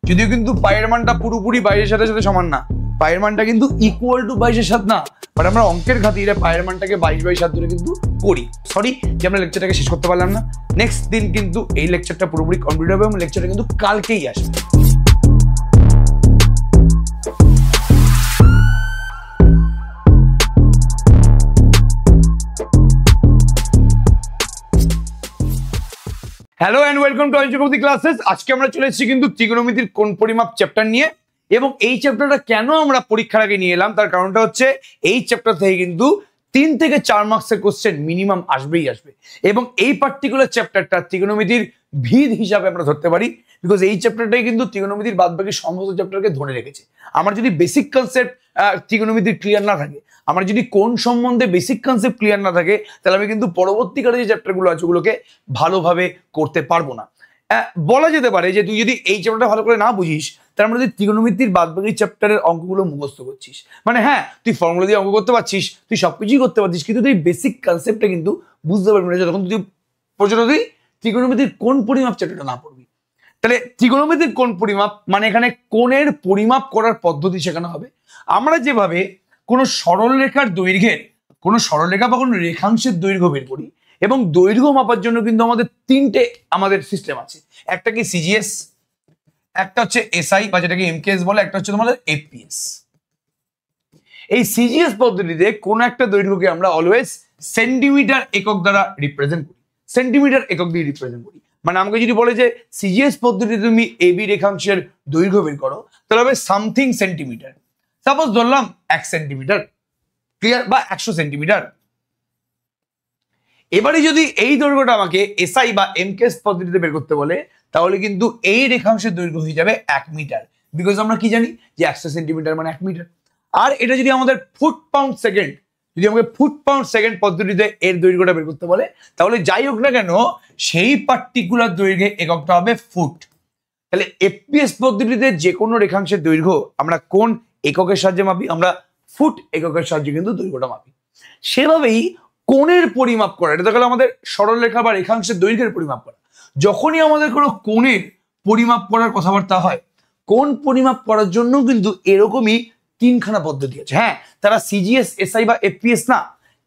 যদিও কিন্তু পায়ের মানটা পুরোপুরি বাইরের সাথে সাথে সমান না, পায়ের মানটা কিন্তু ইকুয়াল টু 22-7 না, বাট আমরা অঙ্কের খাতিরে পায়ের মানটাকে 22/7 ধরে কিন্তু করি। সরি যে আমরা লেকচারটাকে শেষ করতে পারলাম না। নেক্সট দিন কিন্তু এই লেকচারটা পুরোপুরি কমপ্লিট হবে এবং লেকচারটা কিন্তু কালকেই আসবে। Hello and welcome to Chakraborty classes. আজকে আমরা চলে এসেছি কিন্তু ত্রিকোণমিতির কোণ পরিমাপ চ্যাপ্টার নিয়ে, এবং এই চ্যাপ্টারটা কেন আমরা পরীক্ষার আগে নিয়ে এলাম তার কারণটা হচ্ছে এই চ্যাপ্টার থেকে কিন্তু 3 থেকে 4 মার্কসের কোশ্চেন মিনিমাম আসবেই আসবে, এবং এই পার্টিকুলার চ্যাপ্টারটা ত্রিকোণমিতির ভিত হিসাবে আমরা ধরতে পারি, বিকজ এই চ্যাপ্টারটাই কিন্তু ত্রিকোণমিতির বাদবাকি সমস্ত চ্যাপ্টারকে ধরে রেখেছে। আমার যদি বেসিক কনসেপ্ট ত্রিকোণমিতির ক্লিয়ার না থাকে, আমার যদি কোণ সম্বন্ধে বেসিক কনসেপ্ট ক্লিয়ার না থাকে, তাহলে আমি কিন্তু পরবর্তীকালে যে চ্যাপ্টারগুলো আছে ওগুলোকে ভালোভাবে করতে পারবো না। বলা যেতে পারে যে তুই যদি এই চ্যাপ্টারটা ভালো করে না বুঝিস, তার মানে তুই ত্রিকোণমিতির বাদবাকি চ্যাপ্টারের অঙ্কগুলো মুখস্থ করছিস। মানে হ্যাঁ, তুই ফর্মুলা দিয়ে অঙ্ক করতে পারছিস, তুই সবকিছুই করতে পারছিস, কিন্তু তুই বেসিক কনসেপ্টটা কিন্তু বুঝতে পারবি না যখন তুই ত্রিকোণমিতির কোণ পরিমাপ চ্যাপ্টারটা না পড়বি। তাহলে ত্রিকোণমিতির কোণ পরিমাপ মানে এখানে কোণের পরিমাপ করার পদ্ধতি শেখানো হবে। আমরা যেভাবে কোনো সরলরেখার দৈর্ঘ্যের, কোনো সরলরেখা বা কোনো রেখাংশের দৈর্ঘ্য বের করি, এবং দৈর্ঘ্য মাপার জন্য কিন্তু আমাদের 3টে আমাদের সিস্টেম আছে। একটা কি সিজিএস, একটা হচ্ছে এসআই বা যেটাকে এমকেএস বলে, একটা হচ্ছে তোমাদের এফপিএস। এই সিজিএস পদ্ধতিতে কোন একটা দৈর্ঘ্যকে আমরা অলওয়েজ সেন্টিমিটার একক দ্বারা রিপ্রেজেন্ট করি, সেন্টিমিটার একক দিয়ে রিপ্রেজেন্ট করি। মানে আমাকে যদি বলে যে সিজিএস পদ্ধতিতে তুমি এবি রেখাংশের দৈর্ঘ্য বের করো, তাহলে হবে সামথিং সেন্টিমিটার। সাপোজ ধরলাম 1 সেন্টিমিটার, ক্লিয়ার, বা 100 সেন্টিমিটার। এবারে যদি এই দৈর্ঘ্যটা আমাকে এসআই বা এমকেএস পদ্ধতিতে বের করতে বলে, তাহলে কিন্তু এই রেখাংশের দৈর্ঘ্য হয়ে যাবে 1 মিটার, বিকজ আমরা কি জানি যে 100 সেন্টিমিটার মানে 1 মিটার। আর এটা যদি আমাদের ফুট পাউন্ড সেকেন্ড, যদি আমাকে ফুট পাউন্ড সেকেন্ড পদ্ধতিতে এর দৈর্ঘ্যটা বের করতে বলে, তাহলে যাই হোক না কেন সেই পার্টিকুলার দৈর্ঘ্যে এককটা হবে ফুট। তাহলে এফপিএস পদ্ধতিতে যে কোনো রেখাংশের দৈর্ঘ্য আমরা কোন এককের সাহায্যে মাপি? আমরা ফুট এককের সাহায্যে কিন্তু দৈর্ঘ্যটা মাপি। সেভাবেই কোণের পরিমাপ করা, এটা দেখা গেল আমাদের সরলরেখা বা রেখাংশের দৈর্ঘ্যের পরিমাপ করা। যখনই আমাদের কোনো কোণের পরিমাপ করার কথাবার্তা হয়, কোণ পরিমাপ করার জন্য কিন্তু এরকমই 3খানা পদ্ধতি আছে। হ্যাঁ, তারা সিজিএস, এসআই বা এফপিএস না,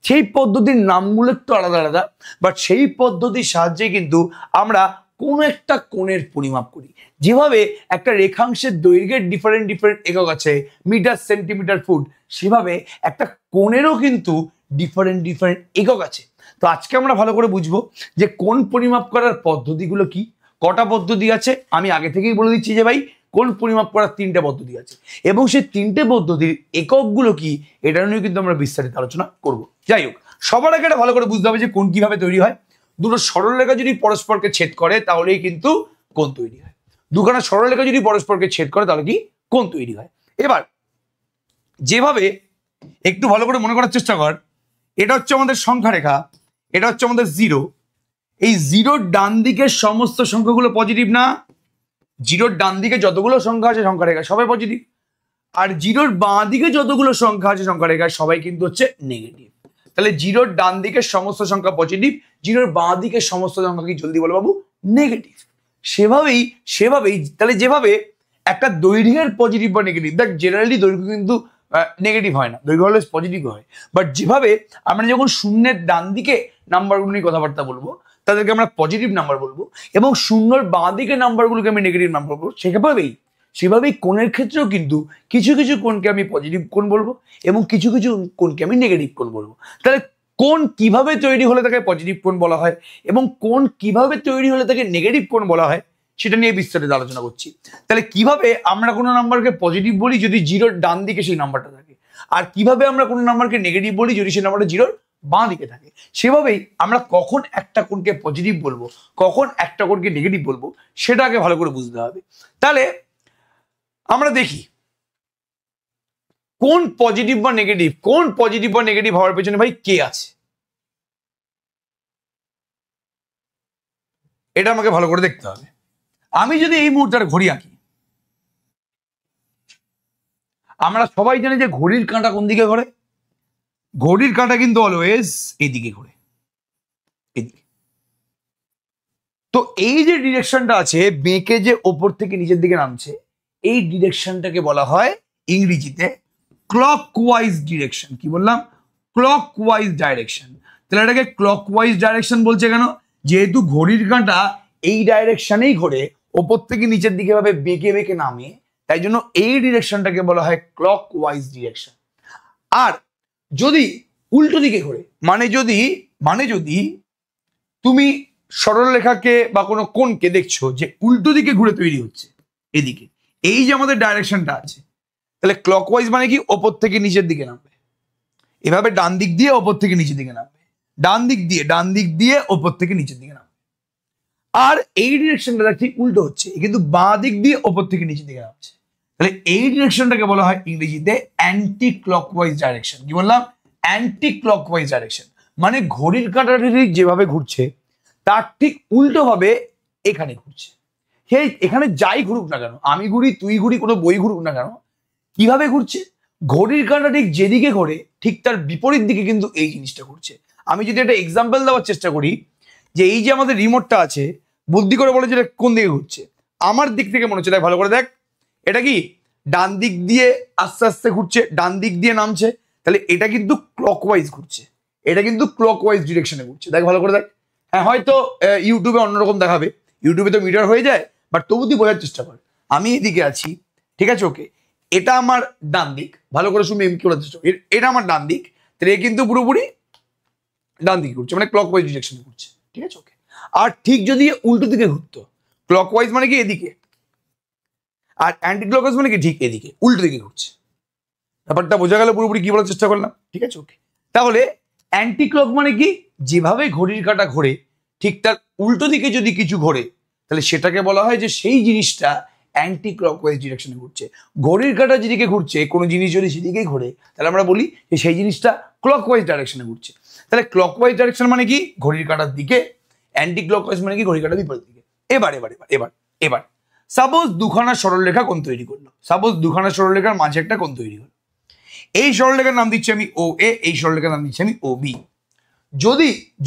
সেই পদ্ধতির নামগুলো একটু আলাদা আলাদা, বাট সেই পদ্ধতির সাহায্যে কিন্তু আমরা কোনো একটা কোণের পরিমাপ করি। যেভাবে একটা রেখাংশের দৈর্ঘ্যের ডিফারেন্ট ডিফারেন্ট একক আছে, মিটার, সেন্টিমিটার, ফুট, সেভাবে একটা কোণেরও কিন্তু ডিফারেন্ট ডিফারেন্ট একক আছে। তো আজকে আমরা ভালো করে বুঝবো যে কোণ পরিমাপ করার পদ্ধতিগুলো কি, কটা পদ্ধতি আছে। আমি আগে থেকেই বলে দিচ্ছি যে ভাই কোণ পরিমাপ করার 3টে পদ্ধতি আছে, এবং সেই 3টে পদ্ধতির এককগুলো কি এটা নিয়ে কিন্তু আমরা বিস্তারিত আলোচনা করব। যাই হোক, সবার আগে এটা ভালো করে বুঝতে হবে যে কোণ কিভাবে তৈরি হয়। দুটো সরলরেখা যদি পরস্পরকে ছেদ করে তাহলেই কিন্তু কোণ তৈরি হয়। দুখানা সরলরেখা যদি পরস্পরকে ছেদ করে তাহলে কি কোণ তৈরি হয়। এবার যেভাবে একটু ভালো করে মনে করার চেষ্টা কর, এটা হচ্ছে আমাদের সংখ্যা রেখা, এটা হচ্ছে আমাদের 0। এই 0-র ডান দিকের সমস্ত সংখ্যাগুলো পজিটিভ না? 0-র ডান দিকে যতগুলো সংখ্যা আছে সংখ্যা রেখা সবাই পজিটিভ, আর 0-র বাঁ দিকে যতগুলো সংখ্যা আছে সংখ্যা রেখা সবাই কিন্তু হচ্ছে নেগেটিভ। তাহলে 0-র ডান দিকের সমস্ত সংখ্যা পজিটিভ, 0-র বাঁ দিকের সমস্ত সংখ্যা কি জলদি বলো বাবু? নেগেটিভ। সেভাবেই তাহলে যেভাবে একটা দৈর্ঘ্যের পজিটিভ বা নেগেটিভ, দেখ জেনারেলি দৈর্ঘ্য কিন্তু নেগেটিভ হয় না, দৈর্ঘ্য হলে পজিটিভ হয়, বাট যেভাবে আমরা যখন শূন্যের ডান দিকে নাম্বারগুলো নিয়ে কথাবার্তা বলবো তাদেরকে আমরা পজিটিভ নাম্বার বলবো, এবং শূন্যর বাঁ দিকে নাম্বারগুলোকে আমি নেগেটিভ নাম্বার বলবো, সেভাবেই কোণের ক্ষেত্রেও কিন্তু কিছু কিছু কোণকে আমি পজিটিভ কোণ বলবো এবং কিছু কিছু কোণকে আমি নেগেটিভ কোণ বলবো। তাহলে কোণ কিভাবে তৈরি হলে তাকে পজিটিভ কোণ বলা হয় এবং কোণ কিভাবে তৈরি হলে তাকে নেগেটিভ কোণ বলা হয় সেটা নিয়ে বিস্তারিত আলোচনা করছি। তাহলে কিভাবে আমরা কোনো নাম্বারকে পজিটিভ বলি যদি 0-র ডান দিকে সেই নাম্বারটা থাকে, আর কিভাবে আমরা কোনো নাম্বারকে নেগেটিভ বলি যদি সেই নাম্বারটা 0-র বাঁ দিকে থাকে। সেভাবেই আমরা কখন একটা কোণকে পজিটিভ বলবো, কখন একটা কোণকে নেগেটিভ বলবো, সেটাকে ভালো করে বুঝতে হবে। তাহলে আমরা দেখি কোন পজিটিভ বা নেগেটিভ হওয়ার পেছনে ভাই কে আছে, এটা আমাকে ভালো করে দেখতে হবে। আমি যদি এই মুহূর্তে ঘড়ি আঁকি, আমরা সবাই জানি যে ঘড়ির কাঁটা কোন দিকে ঘোরে? ঘড়ির কাঁটা কিন্তু অলওয়েজ এদিকে ঘোরে, এদিকে। তো এই যে ডিরেকশনটা আছে, বেঁকে যে ওপর থেকে নিচের দিকে নামছে, এই ডিরেকশনটাকে বলা হয় ইংরেজিতে ক্লকওয়াইজ ডিরেকশন। কি বললাম? Clockwise direction. তাহলে এটাকে ক্লকওয়াইজ ডাইরেকশন বলছে কেন? যেহেতু ঘড়ির কাঁটা এই ডাইরেকশনেই ঘোরে, ওপর থেকে নিচের দিকে ভাবে বেঁকে বেঁকে নামে, তাই জন্য এই ডিরেকশনটাকে বলা হয় ক্লকওয়াইজ ডিরেকশন। আর যদি উল্টো দিকে ঘোরে, মানে যদি তুমি সরলরেখাকে বা কোনো কোণকে দেখছো যে উল্টো দিকে ঘুরে তৈরি হচ্ছে এদিকে, এই যে আমাদের ডাইরেকশনটা আছে, তাহলে ক্লকওয়াইজ মানে কি? ওপর থেকে নিচের দিকে নামবে, এভাবে ডান দিক দিয়ে ওপর থেকে নিচের দিকে নামবে, ডান দিক দিয়ে ওপর থেকে নিচের দিকে নামবে। আর এই ডিরেকশনটা ঠিক উল্টো হচ্ছে, কিন্তু বাঁ দিক দিয়ে ওপর থেকে নিচের দিকে নামছে। তাহলে এই ডিরেকশনটাকে বলা হয় ইংরেজিতে অ্যান্টি ক্লকওয়াইজ ডাইরেকশন। কি বললাম? Anti clockwise direction. মানে ঘড়ির কাঁটাটা ঠিক যেভাবে ঘুরছে তার ঠিক উল্টো ভাবে এখানে ঘুরছে। এখানে যাই ঘুরুক না কেন, আমি ঘুরি, তুই ঘুরি, কোনো বই ঘুরুক না কেন, কিভাবে ঘুরছে? ঘড়ির কাঁটা ঠিক যেদিকে ঘোরে ঠিক তার বিপরীত দিকে কিন্তু এই জিনিসটা ঘুরছে। আমি যদি একটা এক্সাম্পল দেওয়ার চেষ্টা করি, যে এই যে আমাদের রিমোটটা আছে, বুদ্ধি করে বলে যে এটা কোন দিকে ঘুরছে, আমার দিক থেকে মনে হচ্ছে, দেখ ভালো করে দেখ, এটা কি ডান দিক দিয়ে আস্তে আস্তে ঘুরছে, ডান দিক দিয়ে নামছে, তাহলে এটা কিন্তু ক্লকওয়াইজ ঘুরছে, এটা কিন্তু ক্লকওয়াইজ ডিরেকশনে ঘুরছে। দেখ ভালো করে দেখ। হ্যাঁ, হয়তো ইউটিউবে অন্যরকম দেখাবে, ইউটিউবে তো মিটার হয়ে যায়, বাট তবু তুই বোঝার চেষ্টা কর। আমি এদিকে আছি, ঠিক আছে, ওকে, এটা আমার ডান দিক, ভালো করে শুনবি আমি কি বলার চেষ্টা করি, এটা আমার ডান দিক, তাহলে কিন্তু পুরোপুরি ডান দিকে ঘুরছে, মানে ক্লকওয়াইজ ডিরেকশনে ঘুরছে, ঠিক আছে, ওকে। আর ঠিক যদি উল্টো দিকে ঘুরতো, ক্লকওয়াইজ মানে কি এদিকে, আর অ্যান্টি ক্লকওয়াইজ মানে কি ঠিক এদিকে, উল্টো দিকে ঘুরছে। ব্যাপারটা বোঝা গেল পুরোপুরি কি বলার চেষ্টা করলাম, ঠিক আছে, ওকে। তাহলে অ্যান্টি ক্লক মানে কি? যেভাবে ঘড়ির কাঁটা ঘোরে ঠিক তার উল্টো দিকে যদি কিছু ঘোরে, তাহলে সেটাকে বলা হয় যে সেই জিনিসটা অ্যান্টি ক্লকওয়াইজ ডিরেকশনে ঘুরছে। ঘড়ির কাঁটা যেদিকে ঘুরছে, কোনো জিনিস যদি সেদিকেই ঘোরে, তাহলে আমরা বলি যে সেই জিনিসটা ক্লকওয়াইজ ডাইরেকশনে ঘুরছে। তাহলে ক্লকওয়াইজ ডাইরেকশন মানে কি? ঘড়ির কাঁটার দিকে। অ্যান্টি ক্লকওয়াইজ মানে কি? ঘড়ির কাঁটার বিপরীত দিকে। এবার সাপোজ দুখানা সরলরেখা কোণ তৈরি করলো, সাপোজ দুখানা সরলরেখার মাঝে একটা কোণ তৈরি হলো। এই সরলরেখার নাম দিচ্ছি আমি ও এ, এই সরলরেখার নাম দিচ্ছি আমি ও বি।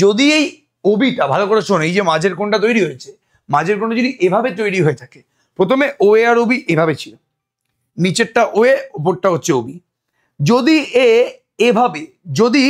যদি এই ওবিটা, ভালো করে শোন, এই যে মাঝের কোণটা তৈরি হয়েছে, মাঝের কোণটা যদি এভাবে তৈরি হয়ে থাকে, প্রথমে ও এ আর ওবি এভাবে ছিল, নিচেরটা ও এ, ওপরটা হচ্ছে ওবি। যদি এভাবে, যদি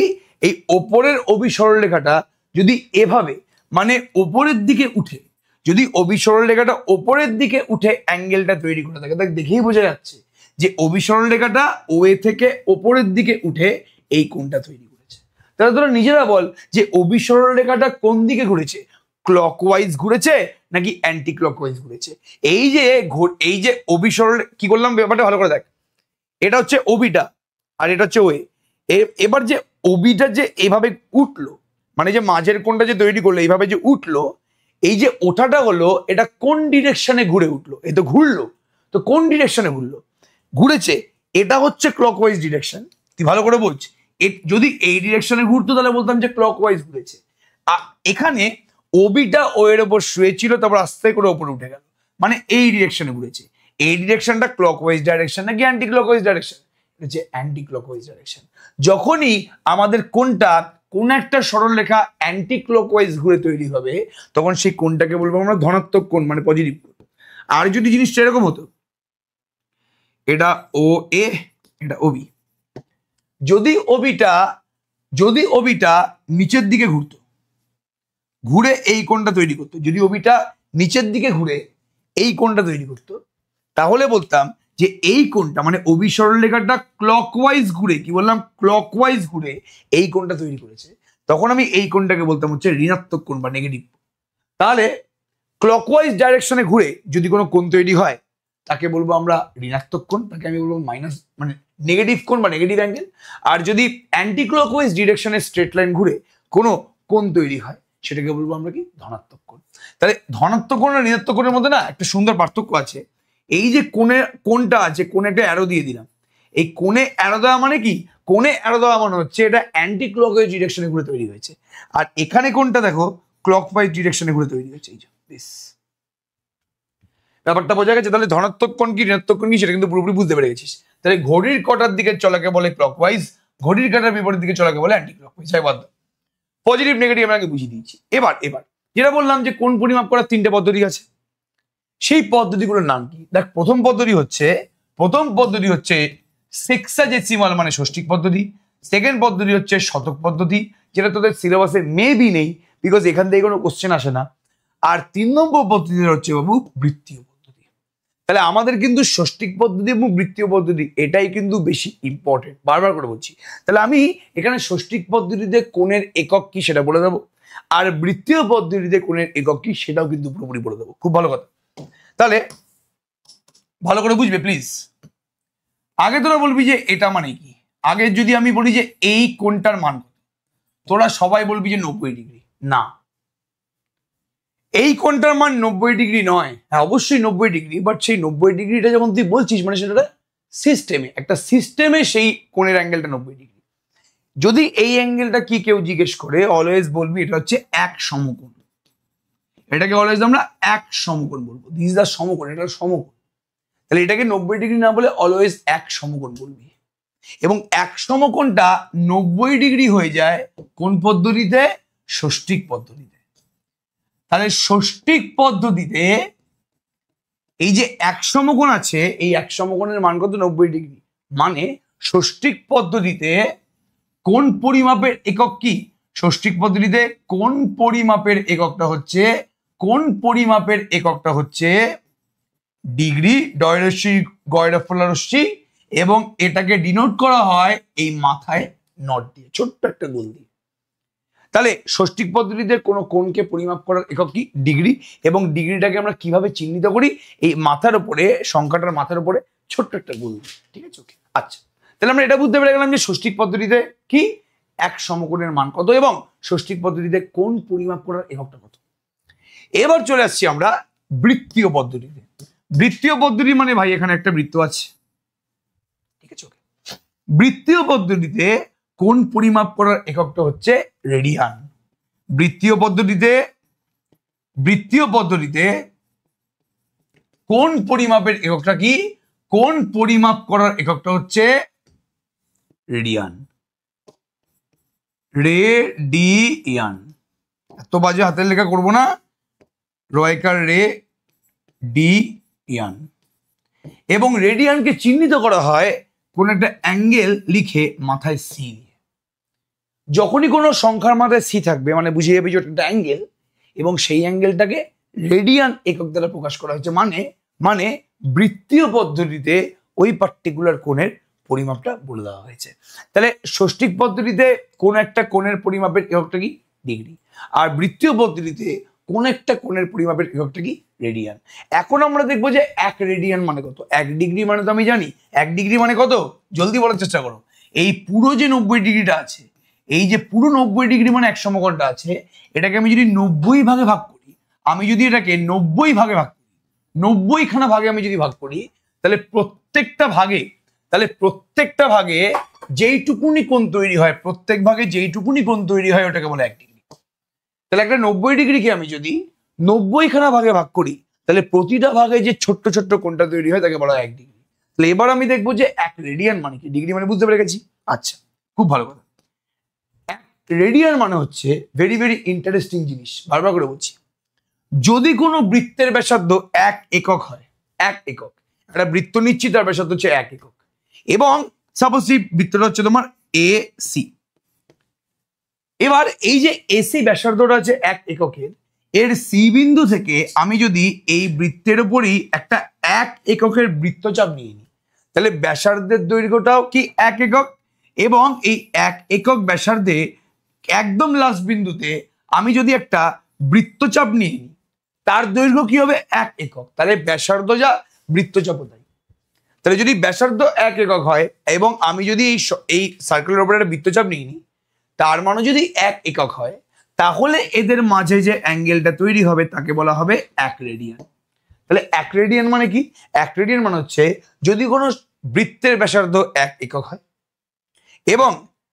এই ওপরের ওবি সরলরেখাটা যদি এভাবে, মানে ওপরের দিকে উঠে, যদি ওবি সরলরেখাটা ওপরের দিকে উঠে অ্যাঙ্গেলটা তৈরি করে থাকে, তাকে দেখেই বোঝা যাচ্ছে যে ওবি সরলরেখাটা ও এ থেকে ওপরের দিকে উঠে এই কোণটা তৈরি করেছে। তাহলে তোরা নিজেরা বল যে ওবি সরলরেখাটা কোন দিকে ঘুরেছে? ক্লকওয়াইজ ঘুরেছে নাকি অ্যান্টি ক্লকওয়াইজ ঘুরেছে? এই যে ওবি সরল, কি করলাম ব্যাপারটা ভালো করে দেখ, এটা হচ্ছে ওবিটা আর এটা হচ্ছে ওয়ে। এবার যে ওবিটা যে এভাবে উঠলো, মানে যে মাঝের কোণটা যে তৈরি করলো এইভাবে যে উঠলো, এই যে ওঠাটা হলো, এটা কোন ডিরেকশনে ঘুরে উঠলো? এই তো ঘুরলো, তো কোন ডিরেকশনে ঘুরেছে? এটা হচ্ছে ক্লকওয়াইজ ডিরেকশন। তুই ভালো করে বলছিস, যদি এই ডিরেকশনে ঘুরতো তাহলে বলতাম যে ক্লকওয়াইজ ঘুরেছে। আর এখানে ওবিটা ও এর ওপর শুয়েছিল, তারপর আস্তে করে ওপরে উঠে গেল, মানে এই ডিরেকশনে ঘুরেছে। এই ডিরেকশনটা ক্লকওয়াইজ ডাইরেকশন নাকি অ্যান্টি ক্লকওয়াইজ ডাইরেকশন? হচ্ছে অ্যান্টি ক্লকওয়াইজ ডাইরেকশন। যখনই আমাদের কোণটা, কোন একটা সরলরেখা অ্যান্টি ক্লকওয়াইজ ঘুরে তৈরি হবে, তখন সেই কোণটাকে বলবো আমরা ধনাত্মক কোণ, মানে পজিটিভ কোণ। আর যদি জিনিসটা এরকম হতো, এটা ও এ, এটা ওবি, যদি ওবিটা নিচের দিকে ঘুরতো, ঘুরে এই কোণটা তৈরি করতো, যদি ওবিটা নিচের দিকে ঘুরে এই কোণটা তৈরি করতো, তাহলে বলতাম যে এই কোণটা, মানে ওবি সরলরেখাটা ক্লকওয়াইজ ঘুরে, কি বললাম, ক্লকওয়াইজ ঘুরে এই কোণটা তৈরি করেছে। তখন আমি এই কোণটাকে বলতাম হচ্ছে ঋণাত্মক কোণ বা নেগেটিভ। তাহলে ক্লকওয়াইজ ডাইরেকশনে ঘুরে যদি কোনো কোণ তৈরি হয়, তাকে বলবো আমরা ঋণাত্মক কোণ, তাকে আমি বলবো মাইনাস, মানে নেগেটিভ কোণ বা নেগেটিভ অ্যাঙ্গেল। আর যদি অ্যান্টি ক্লকওয়াইজ ডিরেকশনে স্ট্রেট লাইন ঘুরে কোনো কোণ তৈরি হয়, সেটাকে বলবো আমরা কি, ধনাত্মক কোণ। তাহলে ধনাত্মক কোণ আর ঋণাত্মক কোণের মধ্যে না একটা সুন্দর পার্থক্য আছে। এই যে কোণটা আছে, কোণে একটা অ্যারো দিয়ে দিলাম, এই কোণে অ্যারো দেওয়া মানে কি? কোণে অ্যারো দেওয়া মানে হচ্ছে এটা অ্যান্টি ক্লকওয়াইজ ডিরেকশনে ঘুরে তৈরি হয়েছে। আর এখানে কোণটা দেখো ক্লকওয়াইজ ডিরেকশনে ঘুরে তৈরি হয়েছে, এই যে ব্যাপারটা বোঝা গেছে? তাহলে ধনাত্মক কোণ কি ঋণাত্মক কোণ কি সেটা কিন্তু পুরোপুরি বুঝতে পেরে গেছিস। তাহলে ঘড়ির কাঁটার দিকে চলাকে বলে ক্লকওয়াইজ, ঘড়ির কাঁটার বিপরীত দিকে চলাকে বলে অ্যান্টি ক্লকওয়াইজ। পজিটিভ নেগেটিভ আমরা আগে বুঝিয়ে দিয়েছি। এবার যেটা বললাম যে কোণ পরিমাপ করার তিনটে পদ্ধতি আছে, সেই পদ্ধতিগুলোর নাম কি? দেখ, প্রথম পদ্ধতি হচ্ছে সেক্সাডেসিমাল মানে ষষ্ঠিক পদ্ধতি। সেকেন্ড পদ্ধতি হচ্ছে শতক পদ্ধতি, যেটা তোদের সিলেবাসে মেবি নেই, বিকজ এখান থেকে কোনো কোশ্চেন আসে না। আর 3 নম্বর পদ্ধতি হচ্ছে বাবু বৃত্তীয় পদ্ধতি। তাহলে আমাদের কিন্তু ষষ্ঠিক পদ্ধতি এবং বৃত্তীয় পদ্ধতি এটাই কিন্তু বেশি ইম্পর্টেন্ট, বারবার করে বলছি। তাহলে আমি এখানে ষষ্ঠিক পদ্ধতিতে কোণের একক কি সেটা বলে দেবো, আর বৃত্তীয় পদ্ধতিতে কোণের একক কি সেটাও কিন্তু পুরোপুরি বলে দেবো। খুব ভালো কথা, তাহলে ভালো করে বুঝবে প্লিজ। আগে তোরা বলবি যে এটা মানে কি। আগে যদি আমি বলি যে এই কোণটার মান কত, তোরা সবাই বলবি যে 90 ডিগ্রি। না, এই কোণটার মান 90 ডিগ্রি নয়। হ্যাঁ, অবশ্যই 90 ডিগ্রি, বাট সেই 90 ডিগ্রিটা যখন তুই বলছিস মানে সেটা একটা সিস্টেমে সেই কোণের অ্যাঙ্গেলটা 90 ডিগ্রি। যদি এই অ্যাঙ্গেলটা কি কেউ জিজ্ঞেস করে, অলওয়েজ বলবি এটা হচ্ছে এক সমকোণ। এটাকে অলওয়েজ আমরা এক সমকোণ বলবো। দিস ইজ দ্য সমকোণ, এটা সমকোণ। তাহলে এটাকে 90 ডিগ্রি না বলে অলওয়েজ এক সমকোণ বলবি। এবং এক সমকোণটা 90 ডিগ্রি হয়ে যায় কোন পদ্ধতিতে? ষষ্ঠিক পদ্ধতিতে। তাহলে ষষ্ঠিক পদ্ধতিতে এই যে এক সমকোণ আছে, এই এক সমকোণের মান কত? 90 ডিগ্রি। মানে ষষ্ঠিক পদ্ধতিতে কোন পরিমাপের একক কি? ষষ্ঠিক পদ্ধতিতে কোন পরিমাপের এককটা হচ্ছে ডিগ্রি, ডয়রশ্মি গয়রফলারশ্মি, এবং এটাকে ডিনোট করা হয় এই মাথায় নট দিয়ে, ছোট্ট একটা গোল দিয়ে। তাহলে ষষ্ঠিক পদ্ধতিতে কোনো কোণকে পরিমাপ করার একক কি? ডিগ্রি। এবং ডিগ্রিটাকে আমরা কিভাবে চিহ্নিত করি? এই মাথার উপরে, সংখ্যাটার মাথার উপরে ছোট্ট একটা গোল দিয়ে। ঠিক আছে, ওকে। আচ্ছা, তাহলে আমরা এটা বুঝতে পেরে গেলাম যে ষষ্ঠিক পদ্ধতিতে কি এক সমকোণের মান কত এবং ষষ্ঠিক পদ্ধতিতে কোন পরিমাপ করার এককটা কত। এবার চলে আসছি আমরা বৃত্তীয় পদ্ধতিতে। বৃত্তীয় পদ্ধতি মানে ভাই এখানে একটা বৃত্ত আছে, ঠিক আছে, ওকে। বৃত্তীয় পদ্ধতিতে কোন পরিমাপ করার এককটা হচ্ছে রেডিয়ান। বৃত্তীয় পদ্ধতিতে কোন পরিমাপের এককটা কি? কোন পরিমাপ করার এককটা হচ্ছে রেডিয়ান। রেডিয়ান, এত বাজে হাতের লেখা করবো না, রয়কার রেডিয়ান। এবং রেডিয়ানকে চিহ্নিত করা হয় কোন একটা অ্যাঙ্গেল লিখে মাথায় সি দিয়ে। যখনই কোনো সংখ্যার মাথায় সি থাকবে মানে বুঝিয়ে যাবে যে একটা অ্যাঙ্গেল, এবং সেই অ্যাঙ্গেলটাকে রেডিয়ান একক দ্বারা প্রকাশ করা হয়েছে। মানে বৃত্তীয় পদ্ধতিতে ওই পার্টিকুলার কোণের পরিমাপটা বলে দেওয়া হয়েছে। তাহলে ষষ্ঠিক পদ্ধতিতে কোন একটা কোণের পরিমাপের এককটা কি? ডিগ্রি। আর বৃত্তীয় পদ্ধতিতে কোন একটা কোণের পরিমাপের এককটা কি? রেডিয়ান। এখন আমরা দেখবো যে এক রেডিয়ান মানে কত। এক ডিগ্রি মানে তো আমি জানি, এক ডিগ্রি মানে কত? জলদি বলার চেষ্টা করো। এই পুরো যে 90 ডিগ্রিটা আছে, এই যে পুরো 90 ডিগ্রি মানে এক সমকোণটা আছে, এটাকে আমি যদি 90 ভাগে ভাগ করি, আমি যদি এটাকে 90 ভাগে ভাগ করি, 90 খানা ভাগে আমি যদি ভাগ করি, তাহলে প্রত্যেকটা ভাগে যেইটুকুনি কোণ তৈরি হয়, প্রত্যেক ভাগে যেইটুকুনি কোণ তৈরি হয় ওটাকে বলে 1 ডিগ্রি। তাহলে একটা 90 ডিগ্রিকে আমি যদি 90 খানা ভাগে ভাগ করি, তাহলে প্রতিটা ভাগে যে ছোট্ট ছোট্ট কোণটা তৈরি হয় তাকে বলা হয় 1 ডিগ্রি। তাহলে এবার আমি দেখবো যে এক রেডিয়ান মানে কি। ডিগ্রি মানে বুঝতে পেরে গেছি। আচ্ছা, খুব ভালো কথা। এক রেডিয়ান মানে হচ্ছে ভেরি ভেরি ইন্টারেস্টিং জিনিস, বারবার করে বলছি। যদি কোনো বৃত্তের ব্যাসার্ধ 1 একক হয়, 1 একক, একটা বৃত্ত নিচ্ছি তার ব্যাসার্ধ হচ্ছে 1 একক, এবং সাপোজ এই বৃত্তটা হচ্ছে তোমার AC। এবার এই যে AC ব্যাসার্ধটা আছে 1 এককের, এর সি বিন্দু থেকে আমি যদি এই বৃত্তের উপরই একটা 1 এককের বৃত্তচাপ নিয়ে নিই, তাহলে ব্যাসার্ধের দৈর্ঘ্যটাও কি 1 একক, এবং এই 1 একক ব্যাসার্ধে একদম লাস্ট বিন্দুতে আমি যদি একটা বৃত্তচাপ নিয়ে নিই, তার দৈর্ঘ্য কি হবে? 1 একক। তাহলে ব্যাসার্ধ যা, বৃত্তচাপও তাই। তাহলে যদি ব্যাসার্ধ 1 একক হয় এবং আমি যদি এই সার্কেলের উপরে একটা বৃত্তচাপ নিয়ে নিই, তার মানে যদি 1 একক হয়, তাহলে এদের মাঝে যে অ্যাঙ্গেলটা তৈরি হবে তাকে বলা হবে 1 রেডিয়ান। তাহলে 1 রেডিয়ান মানে কি? 1 রেডিয়ান মানে হচ্ছে যদি কোনো বৃত্তের ব্যাসার্ধ 1 একক হয়, এবং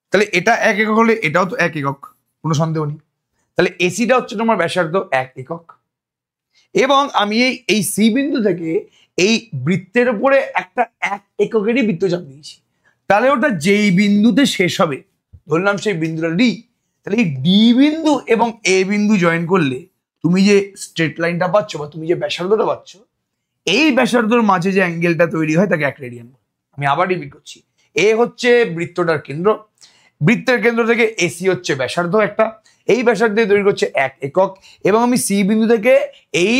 তাহলে এটা 1 একক হলে এটাও তো 1 একক, কোনো সন্দেহ নেই। তাহলে এসিটা হচ্ছে তোমার ব্যাসার্ধ 1 একক, এবং আমি এই সি বিন্দু থেকে এই বৃত্তের উপরে একটা 1 এককেরই বৃত্তচাপ নিয়েছি, তাহলে ওটা যেই বিন্দুতে শেষ হবে, ধরলাম সেই বিন্দুটা ডি, তাহলে এই ডি বিন্দু এবং এ বিন্দু জয়েন করলে তুমি যে স্ট্রেট লাইনটা পাচ্ছ বা তুমি যে ব্যাসার্ধটা পাচ্ছ, এই ব্যাসার্ধর মাঝে যে অ্যাঙ্গেলটা তৈরি হয় তাকে 1 রেডিয়ান বলে। আমি আবার রিপিট করছি, এ হচ্ছে বৃত্তটার কেন্দ্র, বৃত্তের কেন্দ্র থেকে এসি হচ্ছে ব্যাসার্ধ একটা, এই ব্যাসার্ধের দৈর্ঘ্য হচ্ছে 1 একক, এবং আমি সি বিন্দু থেকে এই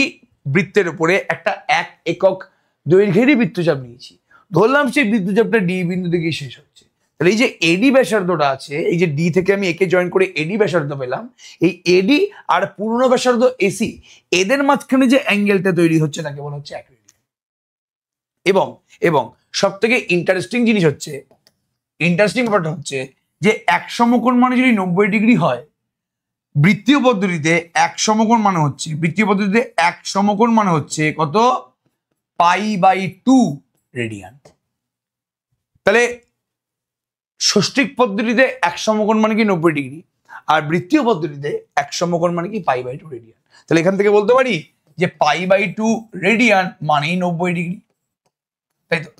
বৃত্তের উপরে একটা 1 একক দৈর্ঘ্যেরই বৃত্তচাপ নিয়েছি, ধরলাম সেই বৃত্তচাপটা ডি বিন্দু থেকেই শেষ হচ্ছে। তাহলে এই যে এডি ব্যাসার্ধটা আছে, এই যে ডি থেকে আমি একে জয়েন করে এডি ব্যাসার্ধ পেলাম, এই এডি আর পূর্ণ ব্যাসার্ধ এসি এদের মাঝখানে যে অ্যাঙ্গেলটা তৈরি হচ্ছে তাকে বলা হচ্ছে 1 রেডিয়ান। এবং এবং সব থেকে ইন্টারেস্টিং জিনিস হচ্ছে, ইন্টারেস্টিং ব্যাপারটা হচ্ছে যে এক সমকোণ মানে যদি 90 ডিগ্রি হয়, বৃত্তীয় পদ্ধতিতে এক সমকোণ মানে হচ্ছে, বৃত্তীয় পদ্ধতিতে এক সমকোণ মানে হচ্ছে কত, π/2 রেডিয়ান। তাহলে ষষ্ঠিক পদ্ধতিতে এক সমকোণ মানে কি 90 ডিগ্রি, আর বৃত্তীয় পদ্ধতিতে এক সমকোণ মানে কি π/2 রেডিয়ান। তাহলে এখান থেকে বলতে পারি যে π/2 রেডিয়ান মানেই 90 ডিগ্রি, তাই তো?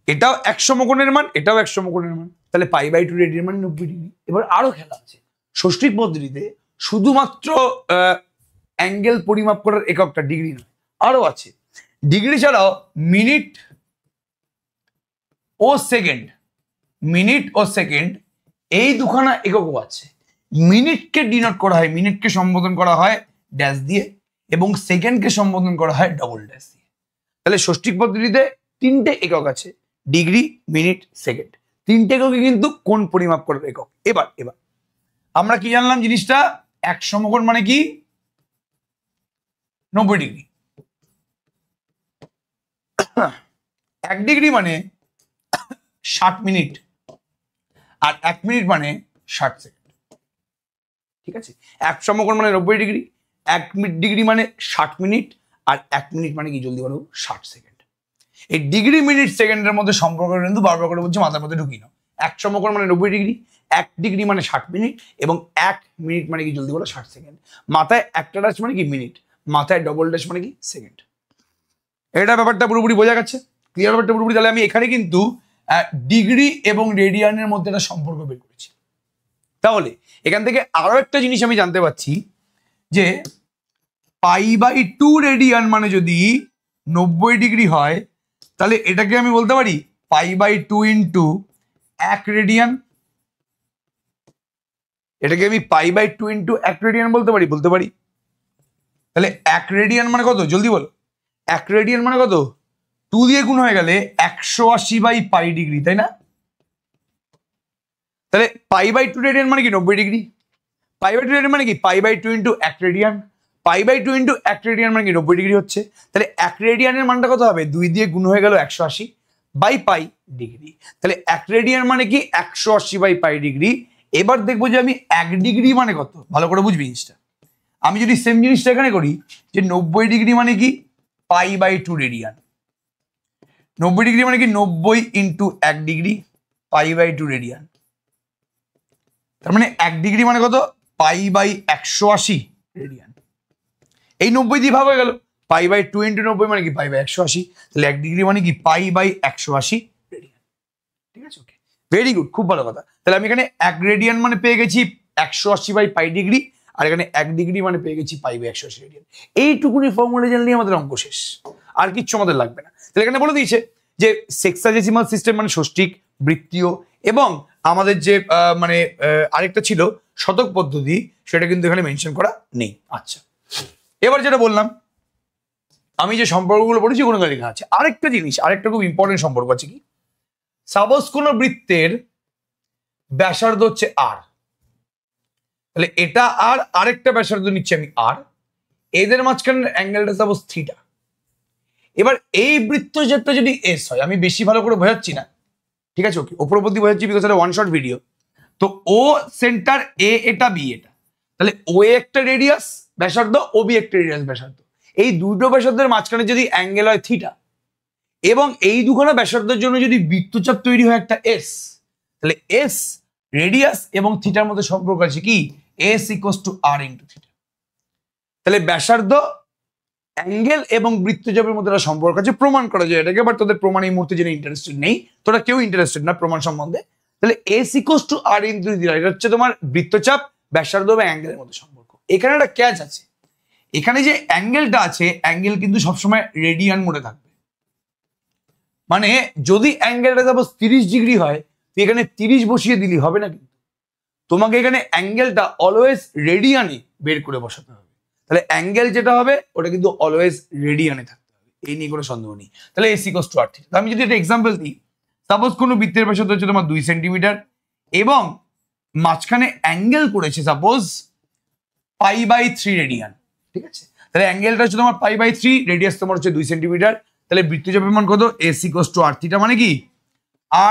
এটাও এক সমকোণের মান, এটাও এক সমকোণের মান, তাহলে π/2 রেডিয়ান মানে 90 ডিগ্রি। এবার আরো খেলা আছে, ষষ্ঠিক পদ্ধতিতে শুধুমাত্র অ্যাঙ্গেল পরিমাপ করার এককটা ডিগ্রি নয়, আরো আছে। ডিগ্রি ছাড়াও মিনিট ও সেকেন্ড, মিনিট ও সেকেন্ড এই দুখানা এককও আছে। মিনিটকে ডিনোট করা হয়, মিনিটকে সম্বোধন করা হয় ড্যাশ দিয়ে, এবং সেকেন্ডকে সম্বোধন করা হয় ডবল ড্যাশ দিয়ে। তাহলে ষষ্ঠিক পদ্ধতিতে 3টে একক আছে, ডিগ্রি, মিনিট, সেকেন্ড, 3টে এককে কিন্তু কোণ পরিমাপ করার একক। এবার এবার আমরা কি জানলাম জিনিসটা, এক সমকোণ মানে কি 90 ডিগ্রি, 1 ডিগ্রি মানে 60 মিনিট, আর 1 মিনিট মানে 60 সেকেন্ড। ঠিক আছে, এক সমকোণ মানে 90 ডিগ্রি, 1 ডিগ্রি মানে 60 মিনিট, আর 1 মিনিট মানে কি, জলদি বলো, 60 সেকেন্ড। এই ডিগ্রি, মিনিট, সেকেন্ডের মধ্যে সম্পর্ক কিন্তু বারবার করে বলছি, মাথার মধ্যে ঢুকিয়ে নাও। এক সমকোণ মানে 90 ডিগ্রি, 1 ডিগ্রি মানে 60 মিনিট, এবং 1 মিনিট মানে কি, জলদি বলো, 60 সেকেন্ড। মাথায় একটা ড্যাশ মানে কি মিনিট, মাথায় ডবল ড্যাশ মানে কি সেকেন্ড। এটা ব্যাপারটা পুরোপুরি বোঝা গেছে, ক্লিয়ার ব্যাপারটা পুরোপুরি। তাহলে আমি এখানে কিন্তু ডিগ্রি এবং রেডিয়ানের মধ্যে একটা সম্পর্ক বের করেছি। তাহলে এখান থেকে আরো একটা জিনিস আমি জানতে পারছি যে π/2 রেডিয়ান মানে যদি 90 ডিগ্রি হয়, তাহলে এটাকে আমি বলতে পারি π/2 ইন্টু 1 রেডিয়ান। এটাকে আমি π/2 ইন্টু 1 রেডিয়ান বলতে পারি, বলতে পারি। তাহলে 1 রেডিয়ান মানে কত, জলদি বলো, 1 রেডিয়ান মানে কত, 2 দিয়ে গুণ হয়ে গেলে 180/π ডিগ্রি, তাই না? তাহলে π/2 রেডিয়ান মানে কি 90 ডিগ্রি, π/2 রেডিয়ান মানে কি π/2 ইন্টু 1 রেডিয়ান, π/2 ইন্টু 1 রেডিয়ান মানে কি 90 ডিগ্রি হচ্ছে। তাহলে 1 রেডিয়ানের মানটা কত হবে, 2 দিয়ে গুণ হয়ে গেল 180/π ডিগ্রি। তাহলে 1 রেডিয়ান মানে কি 180/π ডিগ্রি। এবার দেখবো যে আমি 1 ডিগ্রি মানে কত, ভালো করে বুঝবি জিনিসটা। আমি যদি সেম জিনিসটা এখানে করি যে 90 ডিগ্রি মানে কি π/2 রেডিয়ান, 90 ডিগ্রি মানে কি 90 ইন্টু 1 ডিগ্রি π/2 রেডিয়ান। তার মানে 1 ডিগ্রি মানে কত, π/180 রেডিয়ান। এই 90 দিয়ে ভাগ হয়ে গেল, π/2 ইন্টু 90 মানে কি π/180। তাহলে 1 ডিগ্রি মানে কি π/180 রেডিয়ান। ঠিক আছে, ওকে, ভেরি গুড, খুব ভালো কথা। তাহলে আমি এখানে 1 রেডিয়ান মানে পেয়ে গেছি 180/π ডিগ্রি, আর এখানে 1 ডিগ্রি মানে পেয়ে গেছি π/180 রেডিয়ান। এইটুকুনি ফর্মুলা জানলেই আমাদের অঙ্ক শেষ, আর কিচ্ছু আমাদের লাগবে না। তাহলে এখানে বলে দিয়েছে যে সেক্সাডেসিমাল সিস্টেম মানে ষষ্ঠিক, বৃত্তীয়, এবং আমাদের যে মানে আরেকটা ছিল শতক পদ্ধতি, সেটা কিন্তু এখানে মেনশন করা নেই। আচ্ছা, এবার যেটা বললাম, আমি যে সম্পর্কগুলো পড়েছি কোনো লেখা আছে। আরেকটা জিনিস, আরেকটা খুব ইম্পর্টেন্ট সম্পর্ক আছে কি, সাপোজ কোন বৃত্তের ব্যাসার্ধ হচ্ছে আর, তাহলে এটা আর আরেকটা ব্যাসার্ধ নিচ্ছি আমি আর, এদের মাঝখানের অ্যাঙ্গেলটা সাপোজ থিটা। এবার এই বৃত্তচাপটা যদি এস হয়, আমি বেশি ভালো করে বোঝাচ্ছি না, ঠিক আছে, ওকে, ওপর প্রতি বোঝাচ্ছি বিকজ এটা ওয়ান শর্ট ভিডিও। তো ও সেন্টার এ, এটা বি, এটা, তাহলে ও একটা রেডিয়াস ব্যাসার্ধ, ও বি একটা রেডিয়াস ব্যাসার্ধ, এই দুটো ব্যাসার্ধের মাঝখানে যদি অ্যাঙ্গেল হয় থিটা, এবং এই দুখানা ব্যাসার্ধের জন্য যদি বৃত্তচাপ তৈরি হয় একটা এস, তাহলে এস রেডিয়াস এবং থিটার মধ্যে সম্পর্ক আছে কি, S equals to R into theta. তাহলে ব্যাসার্ধ, অ্যাঙ্গেল এবং বৃত্তচাপের মধ্যে একটা সম্পর্ক আছে, প্রমাণ করা যায় এটাকে। বাট তোদের প্রমাণ এই মুহূর্তে জেনে ইন্টারেস্টেড নেই, তোরা কেউ ইন্টারেস্টেড না প্রমাণ সম্বন্ধে। তাহলে S equals to R into theta, এটা হচ্ছে তোমার বৃত্তচাপ, ব্যাসার্ধ এবং অ্যাঙ্গেলের মধ্যে সম্পর্ক। এখানে একটা ক্যাচ আছে, এখানে যে অ্যাঙ্গেলটা আছে অ্যাঙ্গেল কিন্তু সবসময় রেডিয়ান মোডে থাকবে। মানে যদি অ্যাঙ্গেলটা সাপোজ 30 ডিগ্রি হয় তুই এখানে 30 বসিয়ে দিলি হবে না, কিন্তু তোমাকে এখানে অ্যাঙ্গেলটা অলওয়েজ রেডিয়ানে বের করে বসাতে হবে। তাহলে অ্যাঙ্গেল যেটা হবে ওটা কিন্তু অলওয়েজ রেডিয়ানে থাকতে হবে, এই নিয়ে কোনো সন্দেহ নেই। তাহলে AC = r থিটা। আমি যদি একটা এক্সাম্পল দিই, সাপোজ কোনো বৃত্তের ব্যাসার্ধ হচ্ছে তোমার 2 সেন্টিমিটার এবং মাঝখানে অ্যাঙ্গেল করেছে সাপোজ π/3 রেডিয়ান, ঠিক আছে? তাহলে অ্যাঙ্গেলটা হচ্ছে তোমার π/3, রেডিয়াস তোমার হচ্ছে 2 সেন্টিমিটার। তাহলে বৃত্তচাপের মান কত? AC = r থিটা, মানে কি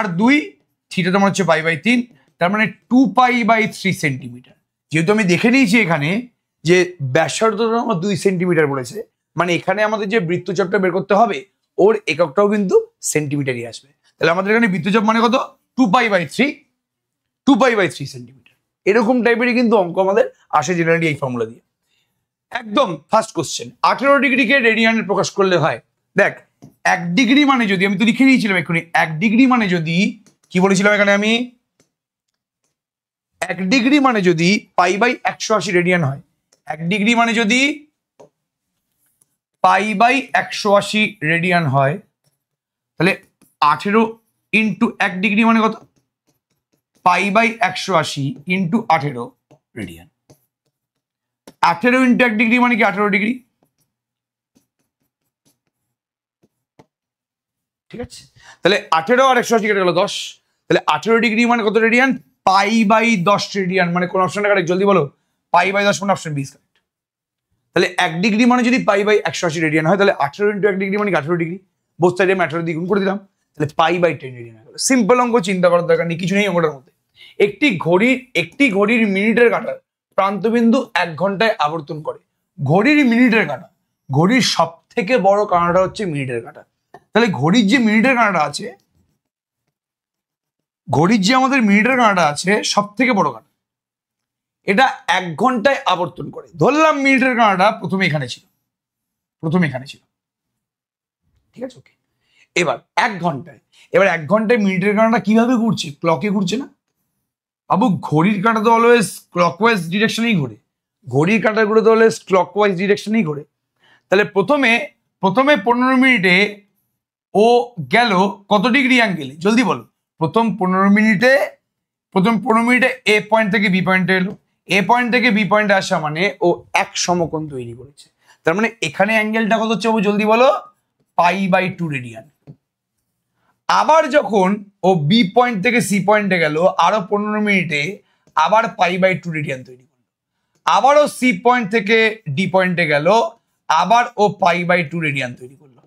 r2, থিটা তোমার হচ্ছে π/3, তার মানে 2π/3 সেন্টিমিটার। যেহেতু আমি দেখে নিয়েছি এখানে যে ব্যাসার্ধটা আমার 2 সেন্টিমিটার বলেছে, মানে এখানে আমাদের যে বৃত্তচাপটা বের করতে হবে ওর এককটাও কিন্তু সেন্টিমিটারই আসবে। তাহলে আমাদের এখানে বৃত্তচাপ মানে কত? 2π/3 সেন্টিমিটার। এরকম টাইপেরই কিন্তু অঙ্ক আমাদের আসে জেনারেলি এই ফর্মুলা দিয়ে। একদম ফার্স্ট কোশ্চেন, 18 ডিগ্রিকে রেডিয়ানে প্রকাশ করলে হয়। দেখ 1 ডিগ্রি মানে যদি, আমি তো লিখে নিয়েছিলাম এক্ষুনি, 1 ডিগ্রি মানে যদি কি বলেছিলাম এখানে আমি, 1 ডিগ্রি মানে যদি π/180 রেডিয়ান হয়, 1 ডিগ্রি মানে যদি π/180 রেডিয়ান হয়, তাহলে 18 ইন্টু 1 ডিগ্রি মানে কত? π/180 ইন্টু 18 রেডিয়ান। 18 ইন্টু 1 ডিগ্রি মানে কি 18 ডিগ্রি, ঠিক আছে? তাহলে 18 আর 180 কেটে গেল 10, তাহলে 18 ডিগ্রি মানে কত রেডিয়ান? π/10 রেডিয়ান। মানে কোন অপশনটা কারেক্ট জলদি বলো? π/10 মানে অপশন বি কারেক্ট। তাহলে 1 ডিগ্রি মানে যদি π/180 রেডিয়ান হয়, তাহলে 18 ইন্টু 1 ডিগ্রি মানে 18 ডিগ্রি, বোথ সাইডে আমি 18 দিয়ে গুণ করে দিলাম, তাহলে π/10 রেডিয়ান হয়ে গেল। সিম্পল অঙ্ক, চিন্তা করার দরকার নেই, কিছু নেই অঙ্কটার মধ্যে। একটি ঘড়ির মিনিটের কাঁটার প্রান্তবিন্দু 1 ঘন্টায় আবর্তন করে। ঘড়ির মিনিটের কাঁটা, ঘড়ির সব থেকে বড় কাঁটাটা হচ্ছে মিনিটের কাঁটা। তাহলে ঘড়ির যে মিনিটের কাঁটাটা আছে, ঘড়ির যে আমাদের মিনিটের কাঁটাটা আছে সব থেকে বড় কাঁটা, এটা 1 ঘন্টায় আবর্তন করে। ধরলাম মিনিটের কাঁটাটা প্রথমে এখানে ছিল, ঠিক আছে? ওকে, এবার 1 ঘন্টায় মিনিটের কাঁটাটা কিভাবে ঘুরছে? ক্লকে ঘুরছে না বাবু? ঘড়ির কাঁটা তো অলওয়েজ ক্লকওয়াইজ ডিরেকশনেই ঘোরে, ঘড়ির কাঁটাগুলো তো অলওয়েজ ক্লকওয়াইজ ডিরেকশনেই ঘোরে। তাহলে প্রথমে 15 মিনিটে ও গেল কত ডিগ্রি অ্যাঙ্গেলে? জলদি বলো। প্রথম 15 মিনিটে এ পয়েন্ট থেকে বি পয়েন্টে এলো, এ পয়েন্ট থেকে বি পয়েন্টে আসা মানে ও এক সমকোণ তৈরি করেছে। তার মানে এখানে অ্যাঙ্গেলটা কত হচ্ছে বাবু? জলদি বলো। π/2 রেডিয়ান। আবার যখন ও বি পয়েন্ট থেকে সি পয়েন্টে গেল, আরো 15 মিনিটে আবার π/2 রেডিয়ান তৈরি করলো। আবারও সি পয়েন্ট থেকে ডি পয়েন্টে গেল, আবার ও π/2 রেডিয়ান তৈরি করলো।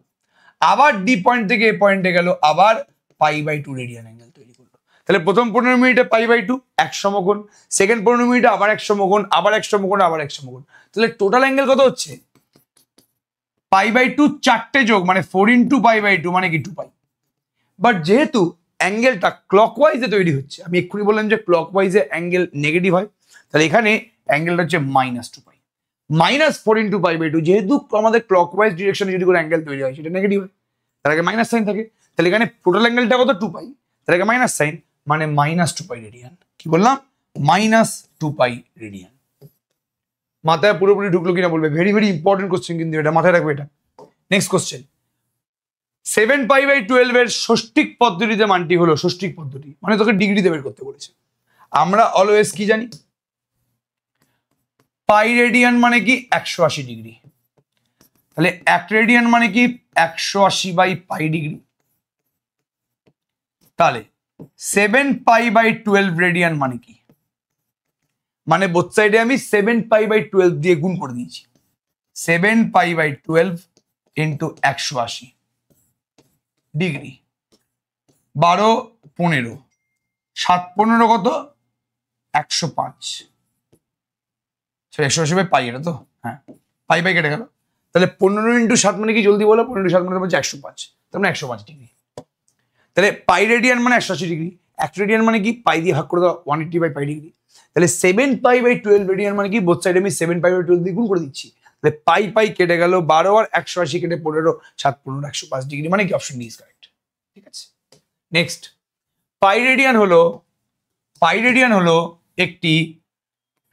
আবার ডি পয়েন্ট থেকে এ পয়েন্টে গেল, আবার π/2 রেডিয়ান অ্যাঙ্গেল তৈরি করলো। তাহলে প্রথম 15 মিনিটে π/2 এক সমকোণ, সেকেন্ড 15 মিনিটে আবার এক সমকোণ, আবার এক সমকোণ, আবার এক সমকোণ। তাহলে টোটাল অ্যাঙ্গেল কত হচ্ছে? π/2 চারটে যোগ মানে 4 ইন্টু π/2 মানে কি 2π। বাট যেহেতু অ্যাঙ্গেলটা ক্লকওয়াইজে তৈরি হচ্ছে, আমি এক্ষুনি বললাম যে ক্লকওয়াইজে অ্যাঙ্গেল নেগেটিভ হয়, তাহলে এখানে অ্যাঙ্গেলটা হচ্ছে -2π, -4 ইন্টু π/2। যেহেতু আমাদের ক্লকওয়াইজ ডিরেকশনে যদি কোনো অ্যাঙ্গেল তৈরি হয় সেটা নেগেটিভ হয়, তার আগে মাইনাস সাইন থাকে। তাহলে এখানে টোটাল অ্যাঙ্গেলটা কত? 2π, তার আগে মাইনাস সাইন মানে -2π রেডিয়ান। কি বললাম? -2π রেডিয়ান। মাথায় পুরোপুরি ঢুকলো কিনা বলবে। ভেরি ভেরি ইম্পর্টেন্ট কোশ্চেন কিন্তু এটা, মাথায় রাখবে এটা। নেক্সট কোশ্চেন, 7π/12 এর ষষ্ঠিক পদ্ধতিতে মানটি হলো, ষষ্ঠিক পদ্ধতি মানে তোকে ডিগ্রিতে বের করতে বলেছে। আমরা অলওয়েজ কি জানি? পাই রেডিয়ান মানে কি 180 ডিগ্রি, তাহলে 1 রেডিয়ান মানে কি 180/π ডিগ্রি। তাহলে 7π/12 রেডিয়ান মানে কি? মানে বোথ সাইডে আমি 7π/12 দিয়ে গুণ করে দিয়েছি। 7π/12 ইন্টু 180 ডিগ্রি, 12 15, 7 15 কত? 105। 180/π, এটা তো? হ্যাঁ, পাই কেটে গেল। তাহলে 15 ইন্টু 7 মানে কি? জলদি বলো। 15 ইন্টু 7 মানে হচ্ছে 105, তার মানে 105 ডিগ্রি। তাহলে পাই রেডিয়ান মানে 180 ডিগ্রি, 1 রেডিয়ান মানে কি? পাই দিয়ে ভাগ করে দাও 180/π ডিগ্রি। তাহলে 7π/12 রেডিয়ান মানে কি? বোথ সাইডে আমি 7π/12 দিয়ে গুণ করে দিচ্ছি। তাহলে পাই কেটে গেল, 12 আর 180 কেটে 15, 7 15 105 ডিগ্রি, মানে কি অপশন ডি ইজ কারেক্ট। ঠিক আছে, নেক্সট, পাই রেডিয়ান হলো একটি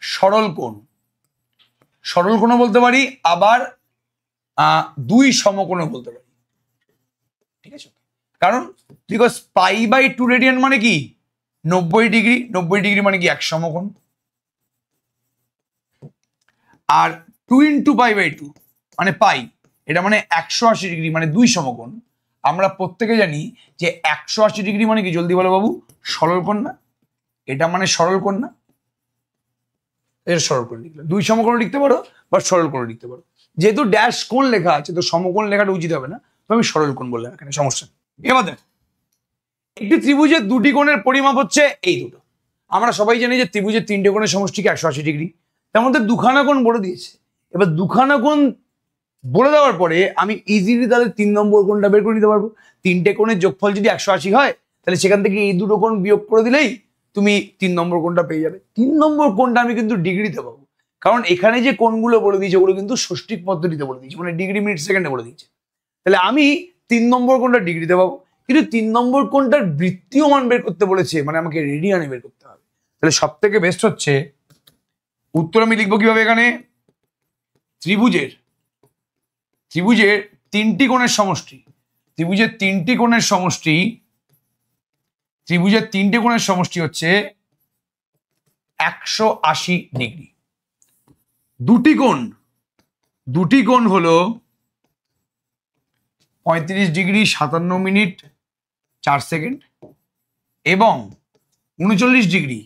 সরল কোণ। সরল কোণ বলতে পারি, আবার দুই সমকোণ বলতে পারি। ঠিক আছে, কারণ বিকজ π/2 রেডিয়ান মানে কি 90 ডিগ্রি, 90 ডিগ্রি মানে কি এক সমকোণ, আর 2 × π/2 মানে পাই, এটা মানে 180 ডিগ্রি মানে দুই সমকোণ। আমরা প্রত্যেকে জানি যে 180 ডিগ্রি মানে কি, জলদি বলো বাবু, সরল কোণ না? এটা মানে সরল কোণ না? এটা সরল কোণ লিখলে দুই সমকোণ লিখতে পারো বা সরল কোণ লিখতে পারো। যেহেতু ড্যাশ কোণ লেখা আছে তো সমকোণ লেখাটা উচিত হবে না, তো আমি সরল কোণ বললাম, এখানে সমস্যা নেই। এবার দেখ, একটি ত্রিভুজের দুটি কোণের পরিমাপ হচ্ছে এই দুটো। আমরা সবাই জানি যে ত্রিভুজের তিনটে কোণের সমষ্টি কি 180 ডিগ্রি, তার মধ্যে দুখানা কোণ বলে দিয়েছে। এবার দুখানা কোণ বলে দেওয়ার পরে আমি ইজিলি তাদের 3 নম্বর কোণটা বের করে নিতে পারবো। তিনটে কোণের যোগফল যদি 180 হয়, তাহলে সেখান থেকে এই দুটো কোণ বিয়োগ করে দিলেই তুমি 3 নম্বর কোণটা পেয়ে যাবে। 3 নম্বর কোণটা আমি কিন্তু ডিগ্রিতে পাবো, কারণ এখানে যে কোণগুলো বলে দিয়েছে ওগুলো কিন্তু ষষ্ঠিক পদ্ধতিতে বলে দিয়েছে, মানে ডিগ্রি মিনিট সেকেন্ডে বলে দিয়েছে। তাহলে আমি 3 নম্বর কোণটা ডিগ্রিতে পাবো, কিন্তু 3 নম্বর কোণটার বৃত্তীয় মান বের করতে বলেছে, মানে আমাকে রেডিয়ানে বের করতে হবে। তাহলে সব থেকে বেস্ট হচ্ছে, উত্তর আমি লিখবো কিভাবে, এখানে ত্রিভুজের তিনটি কোণের সমষ্টি, ত্রিভুজের তিনটে কোণের সমষ্টি হচ্ছে 180 ডিগ্রি। দুটি কোণ হলো 35 ডিগ্রি 57 মিনিট 4 সেকেন্ড এবং 39 ডিগ্রি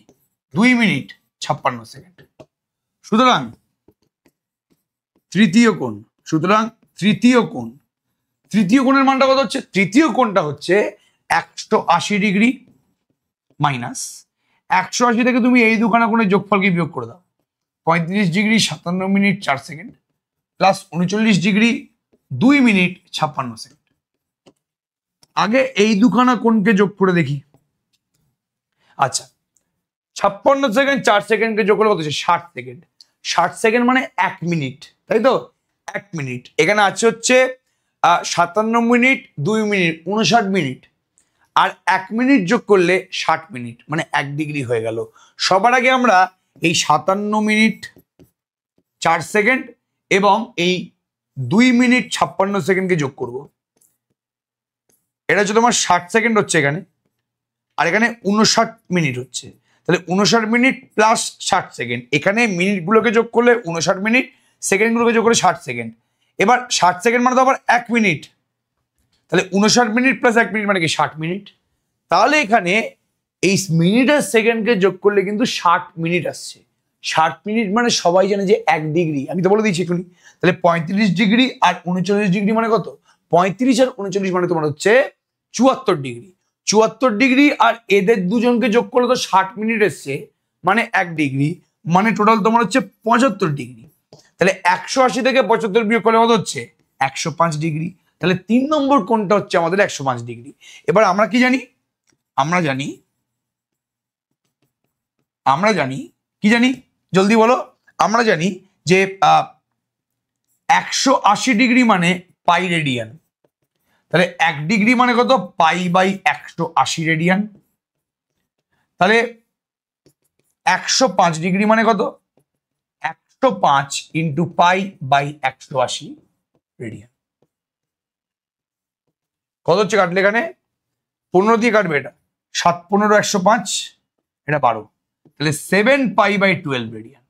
2 মিনিট 56 সেকেন্ড। সুতরাং তৃতীয় কোণের মানটা কত হচ্ছে? তৃতীয় কোণটা হচ্ছে 180 ডিগ্রি মাইনাস 180 থেকে তুমি এই দুখানা কোণের যোগফলকে বিয়োগ করে দাও, 35 degree 57 minute 4 second plus 39 degree 2 minute 56 second. আগে এই দুখানা কোণকে যোগ করে দেখি। আচ্ছা, 56 সেকেন্ড 4 সেকেন্ডকে যোগ করলে কত হচ্ছে? 60 সেকেন্ড। 60 সেকেন্ড মানে 1 মিনিট, তাই তো? 1 মিনিট। এখানে আছে হচ্ছে 57 মিনিট 2 মিনিট 59 মিনিট, আর 1 মিনিট যোগ করলে 60 মিনিট, মানে 1 ডিগ্রি হয়ে গেল। সবার আগে আমরা এই 57 মিনিট 4 সেকেন্ড এবং এই 2 মিনিট 56 সেকেন্ডকে যোগ করব। এটা হচ্ছে তোমার 60 সেকেন্ড হচ্ছে এখানে, আর এখানে 59 মিনিট হচ্ছে। তাহলে 59 মিনিট প্লাস 60 সেকেন্ড, এখানে মিনিটগুলোকে যোগ করলে 59 মিনিট, সেকেন্ডগুলোকে যোগ করলে 60 সেকেন্ড। এবার 60 সেকেন্ড মানে তো আবার 1 মিনিট, তাহলে 59 মিনিট প্লাস 1 মিনিট মানে কি 60 মিনিট। তাহলে এখানে এই মিনিট আর সেকেন্ডকে যোগ করলে কিন্তু 60 মিনিট আসছে। 60 মিনিট মানে সবাই জানে যে 1 ডিগ্রি, আমি তো বলে দিচ্ছি এখনই। তাহলে 35 ডিগ্রি আর 39 ডিগ্রি মানে কত? 35 আর 39 মানে তোমার হচ্ছে 74 ডিগ্রি। 74 ডিগ্রি আর এদের দুজনকে যোগ করলে তো 60 মিনিট এসছে, মানে 1 ডিগ্রি, মানে টোটাল তোমার হচ্ছে 75 ডিগ্রি। তাহলে 180 থেকে 75 বিয়োগ করলে কত হচ্ছে? 105 ডিগ্রি। তাহলে 3 নম্বর কোণটা হচ্ছে আমাদের 105 ডিগ্রি। এবার আমরা কি জানি? আমরা জানি জলদি বলো। আমরা জানি যে 180 ডিগ্রি মানে পাই রেডিয়ান। তাহলে 1 ডিগ্রি মানে কত? π/180 রেডিয়ান। তাহলে 105 ডিগ্রি মানে কত? 105 ইন্টু π/180 রেডিয়ান। কত হচ্ছে কাটলে? এখানে 15 দিয়ে কাটবে, এটা 7 15 105, এটা 12, তাহলে 7 π/12 রেডিয়ান।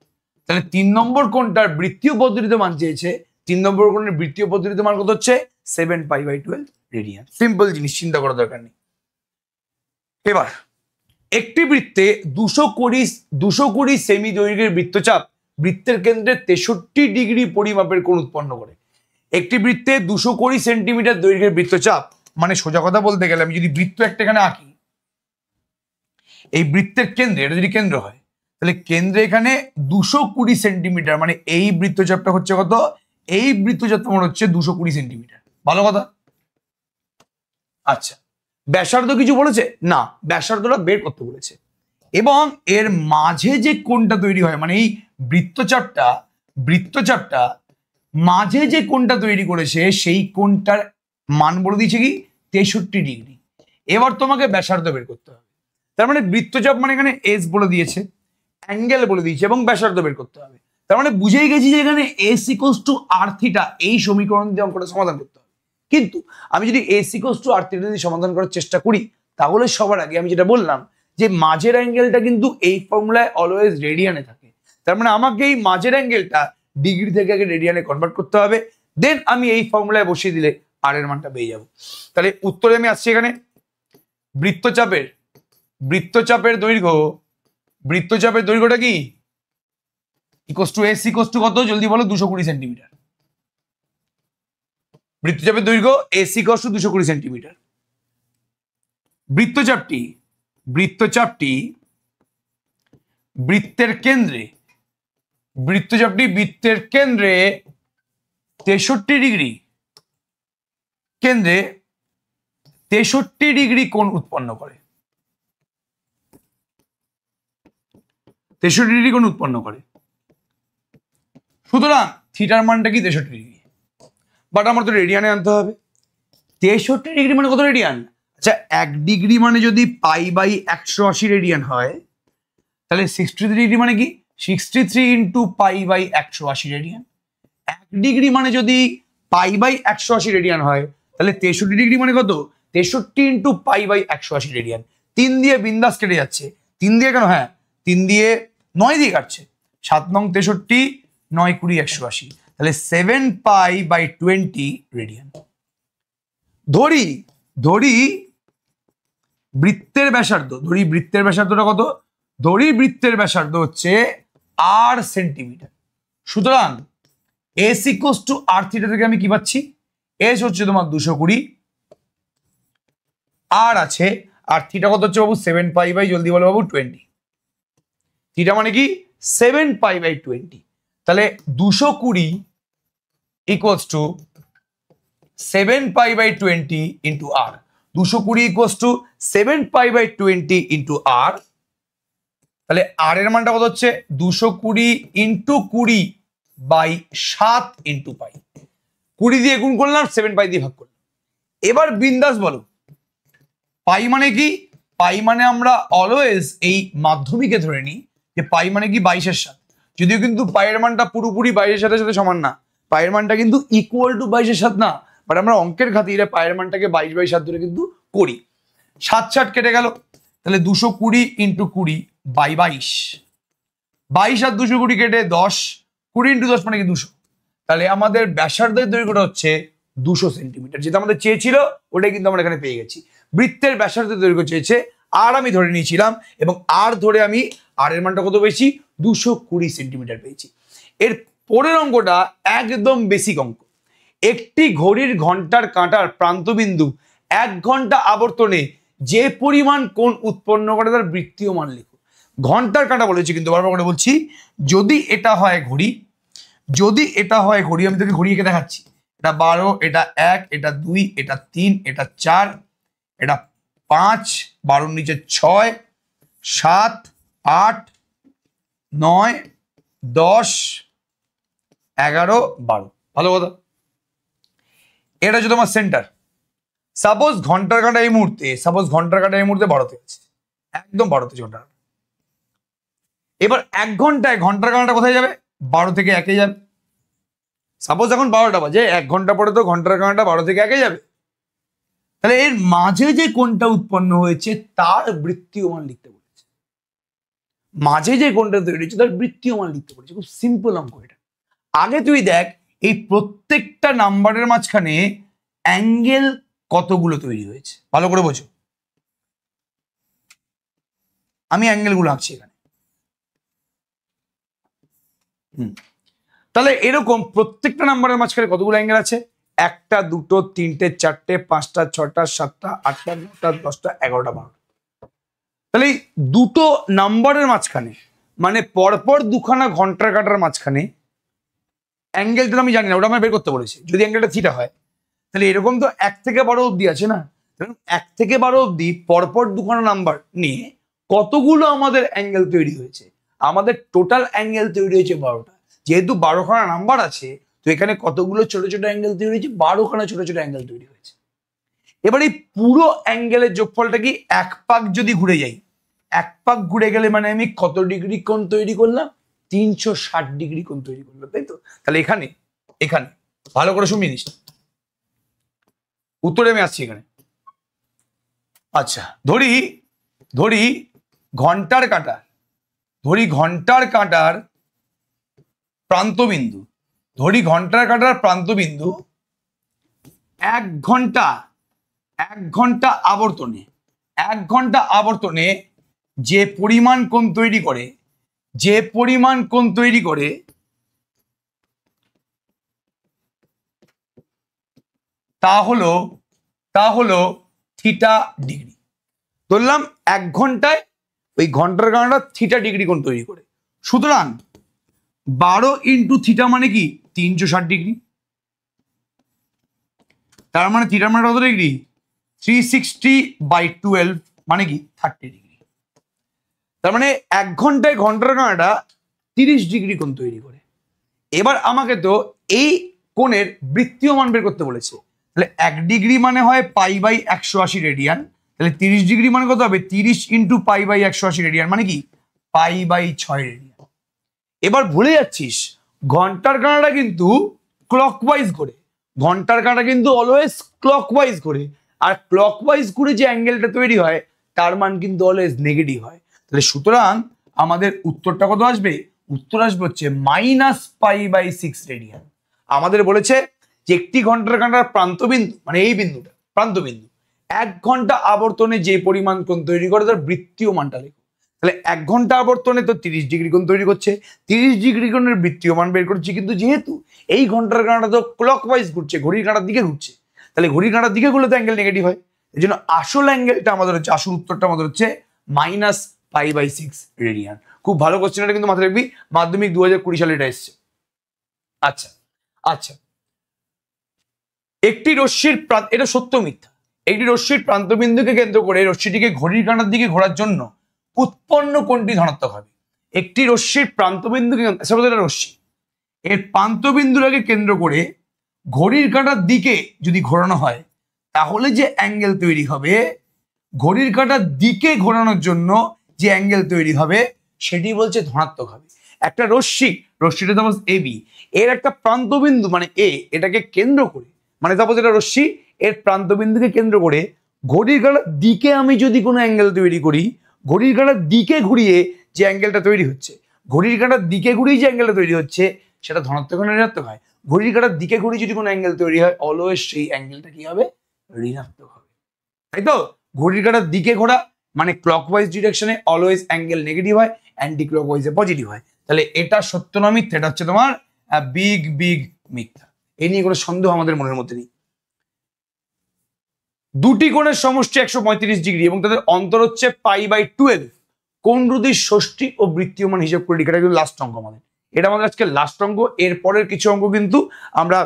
তাহলে 3 নম্বর কোণটার বৃত্তীয় পদ্ধতিতে মান চেয়েছে। 3 নম্বর কোণের বৃত্তীয় পদ্ধতিতে মান কত হচ্ছে? 7 π/12 রেডিয়ান। সিম্পল জিনিস, চিন্তা করার দরকার নেই। এবার একটি বৃত্তে 220 সেমি দৈর্ঘ্যের বৃত্তচাপ বৃত্তের কেন্দ্রে 63 ডিগ্রি পরিমাপের কোণ উৎপন্ন করে। একটি বৃত্তে 220 সেন্টিমিটার দৈর্ঘ্যের বৃত্তচাপ, মানে সোজা কথা বলতে গেলে আমি যদি বৃত্ত একটা এখানে আঁকি, এই বৃত্তের কেন্দ্রে, এটা যদি কেন্দ্র হয়, তাহলে কেন্দ্রে এখানে 220 সেন্টিমিটার, মানে এই বৃত্তচাপটা হচ্ছে কত? এই বৃত্তচাপটা মনে হচ্ছে 220 সেন্টিমিটার। ভালো কথা। আচ্ছা, ব্যাসার্ধ কিছু বলেছে না, ব্যাসার্ধটা বের করতে বলেছে। এবং এর মাঝে যে কোণটা তৈরি হয়, মানে এই বৃত্তচাপটা মাঝে যে কোণটা তৈরি করেছে সেই কোণটার মান বলে দিয়েছে কি? 63 ডিগ্রি। এবার তোমাকে ব্যাসার্ধ বের করতে হবে। তার মানে বৃত্তচাপ মানে এখানে এস বলে দিয়েছে, অ্যাঙ্গেল বলে দিয়েছে এবং ব্যাসার্ধ বের করতে হবে। তার মানে বুঝেই গেছি যে এখানে S equals to R theta এই সমীকরণ দিয়ে অঙ্কটা সমাধান করতে হবে। কিন্তু আমি যদি S equals to R theta দিয়ে সমাধান করার চেষ্টা করি, তাহলে সবার আগে আমি যেটা বললাম যে মাঝের অ্যাঙ্গেলটা কিন্তু এই ফর্মুলায় অলওয়েজ রেডিয়ানে থাকে। তার মানে আমাকে এই মাঝের অ্যাঙ্গেলটা ডিগ্রি থেকে আগে রেডিয়ানে কনভার্ট করতে হবে, দেন আমি এই ফর্মুলায় বসিয়ে দিলে আর এর মানটা পেয়ে যাবো। তাহলে উত্তরে আমি আসছি এখানে বৃত্তচাপের দৈর্ঘ্যটা কি equals to S equals two কত জলদি বলো, 220 সেন্টিমিটার। বৃত্তচাপের দৈর্ঘ্য এস ইকুয়ালস টু 220 সেন্টিমিটার। বৃত্তচাপটি বৃত্তের কেন্দ্রে 63 ডিগ্রি কোণ উৎপন্ন করে। 63 ডিগ্রি কোণ উৎপন্ন করে। সুতরাং থিটার মানটা কি 63 ডিগ্রি, বাট আমার তো রেডিয়ানে আনতে হবে। 63 ডিগ্রি মানে কত রেডিয়ান? আচ্ছা 1 ডিগ্রি মানে যদি π/180 রেডিয়ান হয়, তাহলে 63 ডিগ্রি মানে কি 63 ইন্টু π/180 রেডিয়ান। 1 ডিগ্রি মানে যদি π/180 রেডিয়ান হয়, তাহলে 63 ডিগ্রি মানে কত 63 ইন্টু π/180 রেডিয়ান। 3 দিয়ে বিন্দাস কেটে যাচ্ছে, 3 দিয়ে কেন, হ্যাঁ 3 দিয়ে 9 দিয়ে কাটছে, 7 নং 63, 9 20 180, তাহলে 7π/20 রেডিয়ান। ধরি বৃত্তের ব্যাসার্ধটা কত? বৃত্তের ব্যাসার্ধ হচ্ছে আর সেন্টিমিটার। সুতরাং S equals to R theta থেকে আমি কি পাচ্ছি, এস হচ্ছে তোমার 220, আর আছে আর থিটা কত হচ্ছে বাবু 7π/, জলদি বলো বাবু 20। থিটা মানে কি 7π/20, তাহলে 220 equals to 7π/20 into R. 220 equals to 7π/20 into R. তাহলে আর এর মানটা কত হচ্ছে 220 ইন্টু 20/7 ইন্টু পাই। 20 দিয়ে গুণ করলাম, 7π দিয়ে ভাগ করলাম। এবার বিন্দাস বলো পাই মানে কি? পাই মানে আমরা অলওয়েজ এই মাধ্যমিকে ধরে নিই যে পাই মানে কি 22-এর 7, যদিও কিন্তু পায়ের মানটা পুরোপুরি 22-এর সাথে সমান না, পায়ের মানটা কিন্তু ইকুয়াল টু 22-এর 7 না, বাট আমরা অঙ্কের খাতিরে পায়ের মানটাকে 22/7 ধরে কিন্তু করি। 7 কেটে গেল, তাহলে 220 ইন্টু 20/22, 22 আর 220 কেটে 10, 20 ইন্টু 10 মানে কি 200। তাহলে আমাদের ব্যাসার্ধের দৈর্ঘ্যটা হচ্ছে 200 সেন্টিমিটার, যেটা আমাদের চেয়েছিল ওটাই কিন্তু আমরা এখানে পেয়ে গেছি। বৃত্তের ব্যাসার্ধের দৈর্ঘ্য চেয়েছে, আর আমি ধরে নিয়েছিলাম, এবং আর ধরে আমি আর এর মানটা কত পেয়েছি 220 সেন্টিমিটার পেয়েছি। এর পরের অঙ্কটা একদম বেসিক অঙ্ক। একটি ঘড়ির ঘন্টার কাঁটার প্রান্তবিন্দু 1 ঘন্টা আবর্তনে যে পরিমাণ কোণ উৎপন্ন করে তার বৃত্তীয় মান লিখুন। ঘন্টার কাঁটা বলেছি, কিন্তু বারবার করে বলছি, যদি এটা হয় ঘড়ি, আমি তোকে ঘড়ি এঁকে দেখাচ্ছি, এটা 12, এটা 1, এটা 2, এটা 3, এটা 4, এটা 5, 12 নিচে 6, 7, 8, 9, 10, 11, 12। ভালো কথা। এটা হচ্ছে তোমার সেন্টার। সাপোজ ঘন্টার কাঁটা এই মুহূর্তে 12তে আছে, একদম 12তে ঘন্টা। এবার 1 ঘন্টায় ঘন্টার কাঁটাটা কোথায় যাবে? 12 থেকে 1-এ যাবে। সাপোজ এখন 12টা বাজে, 1 ঘন্টা পরে তো ঘন্টার কাঁটাটা 12 থেকে 1-এ যাবে। তাহলে এর মাঝে যে কোণটা উৎপন্ন হয়েছে তার বৃত্তীয় মান লিখতে বলেছে। মাঝে যে কোণটা তৈরি হয়েছে তার বৃত্তীয় মান লিখতে বলেছে। খুব সিম্পল অঙ্ক এটা। আগে তুই দেখ এই প্রত্যেকটা নাম্বারের মাঝখানে অ্যাঙ্গেল কতগুলো তৈরি হয়েছে, ভালো করে বোঝো। আমি অ্যাঙ্গেলগুলো আঁকছি এখানে। তাহলে এরকম প্রত্যেকটা নাম্বারের মাঝখানে কতগুলো অ্যাঙ্গেল আছে? 1টা 2টো 3টে 4টে 5টা 6টা 7টা 8টা 9টা 10টা 11টা 12টা। তাহলে এই দুটো নাম্বারের মাঝখানে, মানে পরপর দুখানা ঘন্টার কাঁটার মাঝখানে অ্যাঙ্গেলটা আমি জানি না, ওটা আমি বের করতে বলেছি। যদি অ্যাঙ্গেলটা থিটা হয়, তাহলে এরকম তো 1 থেকে 12 অবধি আছে না, 1 থেকে 12 অবধি পরপর দুখানা নাম্বার নিয়ে কতগুলো আমাদের অ্যাঙ্গেল তৈরি হয়েছে? আমাদের টোটাল অ্যাঙ্গেল তৈরি হয়েছে 12টা। যেহেতু 12খানা নাম্বার আছে, তো এখানে কতগুলো ছোট ছোট অ্যাঙ্গেল তৈরি হয়েছে? 12খানা ছোট ছোট অ্যাঙ্গেল তৈরি হয়েছে। এবার এই পুরো অ্যাঙ্গেলের যোগফলটা কি? 1 পাক যদি ঘুরে যাই, 1 পাক ঘুরে গেলে মানে আমি কত ডিগ্রি কোণ তৈরি করলাম? 360 ডিগ্রি কোণ তৈরি করলো, তাই তো? তাহলে এখানে এখানে ভালো করে শুনিয়ে নিস, উত্তরে আমি আসছি এখানে। আচ্ছা, ধরি ধরি ঘন্টার কাঁটার, ধরি ঘন্টার কাঁটার প্রান্তবিন্দু, ধরি ঘন্টার কাঁটার প্রান্তবিন্দু 1 ঘন্টা আবর্তনে, 1 ঘন্টা আবর্তনে যে পরিমাণ কোণ তৈরি করে, যে পরিমাণ কোণ তৈরি করে তা হলো থিটা ডিগ্রি। ধরলাম 1 ঘন্টায় ওই ঘন্টার কাঁটাটা থিটা ডিগ্রি কোণ তৈরি করে, সুতরাং 12 ইন্টু থিটা মানে কি 360 ডিগ্রি, তার মানে থিটার মানে কত ডিগ্রি? 360/12 মানে কি 30 ডিগ্রি। তার মানে 1 ঘন্টায় ঘন্টার কাঁটাটা 30 ডিগ্রি কোণ তৈরি করে। এবার আমাকে তো এই কোণের বৃত্তীয় মান বের করতে বলেছে, তাহলে 1 ডিগ্রি মানে হয় π/180 রেডিয়ান, তাহলে 30 ডিগ্রি মানে কত হবে? 30 ইন্টু π/180 রেডিয়ান মানে কি π/6 রেডিয়ান। এবার ভুলে যাচ্ছিস ঘন্টার কাঁটাটা কিন্তু ক্লকওয়াইজ করে, ঘন্টার কাঁটা কিন্তু অলওয়েজ ক্লকওয়াইজ করে, আর ক্লকওয়াইজ করে যে অ্যাঙ্গেলটা তৈরি হয় তার মান কিন্তু অলওয়েজ নেগেটিভ হয়। তাহলে সুতরাং আমাদের উত্তরটা কত আসবে? উত্তর আসবে হচ্ছে -π/6 রেডিয়ান। আমাদের বলেছে যে একটি ঘন্টার কাঁটার প্রান্তবিন্দু মানে এই বিন্দুটা প্রান্তবিন্দু 1 ঘন্টা আবর্তনে যে পরিমাণ কোণ তৈরি করে তার বৃত্তীয় মানটা লেখো। তাহলে 1 ঘন্টা আবর্তনে তো 30 ডিগ্রি কোণ তৈরি করছে, 30 ডিগ্রি কোণের বৃত্তীয় মান বের করছি, কিন্তু যেহেতু এই ঘন্টার কাঁটাটা তো ক্লকওয়াইজ ঘুরছে, ঘড়ির কাঁটার দিকে ঘুরছে, তাহলে ঘড়ির কাঁটার দিকে ঘুরলে তো অ্যাঙ্গেল নেগেটিভ হয়। এই জন্য আসল অ্যাঙ্গেলটা আমাদের হচ্ছে, আসল উত্তরটা আমাদের হচ্ছে -π/6 রেডিয়ান। খুব ভালো কোশ্চেন, এটা কিন্তু মাথায় রাখবি, মাধ্যমিক 2020 সালে এটা এসছে। আচ্ছা আচ্ছা, একটি রশ্মির এটা সত্য মিথ্যা, একটি রশ্মির প্রান্তবিন্দুকে কেন্দ্র করে রশ্মিটিকে ঘড়ির কাঁটার দিকে ঘোরার জন্য উৎপন্ন কোণটি ধনাত্মক হবে। একটি রশ্মির প্রান্তবিন্দুকে, রশ্মি এর প্রান্তবিন্দুটাকে কেন্দ্র করে ঘড়ির কাঁটার দিকে যদি ঘোরানো হয় তাহলে যে অ্যাঙ্গেল তৈরি হবে, ঘড়ির কাঁটার দিকে ঘোরানোর জন্য যে অ্যাঙ্গেল তৈরি হবে সেটি বলছে ধনাত্মক হবে। একটা রশ্মিটা সাপোজ এবি, এর একটা প্রান্তবিন্দু মানে এ, এটাকে কেন্দ্র করে, মানে সাপোজ এটা রশ্মি, এর প্রান্তবিন্দুকে কেন্দ্র করে ঘড়ির কাঁটার দিকে আমি যদি কোনো অ্যাঙ্গেল তৈরি করি, ঘড়ির কাঁটার দিকে ঘুরিয়ে যে অ্যাঙ্গেলটা তৈরি হচ্ছে, ঘড়ির কাঁটার দিকে ঘুরিয়ে যে অ্যাঙ্গেলটা তৈরি হচ্ছে সেটা ধনাত্মক না ঋণাত্মক হয়? ঘড়ির কাঁটার দিকে ঘুরিয়ে যদি কোনো অ্যাঙ্গেল তৈরি হয় অলওয়েজ সেই অ্যাঙ্গেলটা কি হবে? ঋণাত্মক হবে, তাই তো? ঘড়ির কাঁটার দিকে ঘোরা মানে ক্লকওয়াইজ ডিরেকশনে অলওয়েজ অ্যাঙ্গেল নেগেটিভ হয়, অ্যান্টি ক্লকওয়াইজে পজিটিভ হয়। তাহলে এটা সত্য না মিথ্যা? এটা হচ্ছে তোমার বিগ মিথ্যা। এ নিয়ে কোনো সন্দেহ আমাদের মনের মধ্যে নেই। দুটি কোণের সমষ্টি 135 ডিগ্রি এবং তাদের অন্তর হচ্ছে π/12, কোণ দুটির ষষ্ঠী ও বৃত্তীয় মান হিসাব করে লিখাটা কিন্তু লাস্ট অঙ্ক আমাদের। এটা আমাদের আজকে লাস্ট অঙ্ক। এর পরের কিছু অঙ্ক কিন্তু আমরা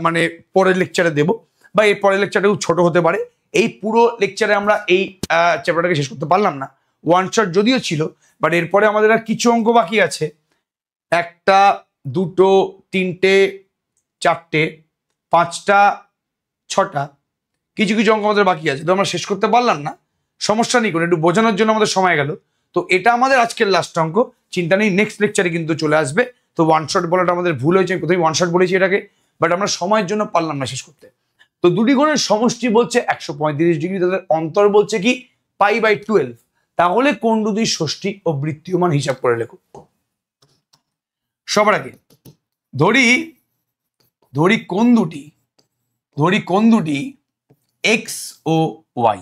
মানে পরের লেকচারে দেব, বা এর পরের লেকচারটা খুব ছোট হতে পারে। এই পুরো লেকচারে আমরা এই চ্যাপ্টারটাকে শেষ করতে পারলাম না, ওয়ান শট যদিও ছিল, বাট এরপরে আমাদের আর কিছু অঙ্ক বাকি আছে, 1টা 2টো 3টে 4টে 5টা 6টা কিছু কিছু অঙ্ক আমাদের বাকি আছে, তো আমরা শেষ করতে পারলাম না, সমস্যা নেই, কোনো একটু বোঝানোর জন্য আমাদের সময় গেল। তো এটা আমাদের আজকের লাস্ট অঙ্ক, চিন্তা নেই, নেক্সট লেকচারে কিন্তু চলে আসবে। তো ওয়ান শট বলাটা আমাদের ভুল হয়েছে, আমি কোথায় ওয়ান শট বলেছি এটাকে, বাট আমরা সময়ের জন্য পারলাম না শেষ করতে। তো দুটি কোণের সমষ্টি বলছে 135 ডিগ্রি, তাদের অন্তর বলছে কি π/12, তাহলে কোণ দুটির ষষ্ঠী ও বৃত্তীয় মান হিসাব করে লেখো। সবার আগে ধরি কোণ দুটি এক্স ও ওয়াই,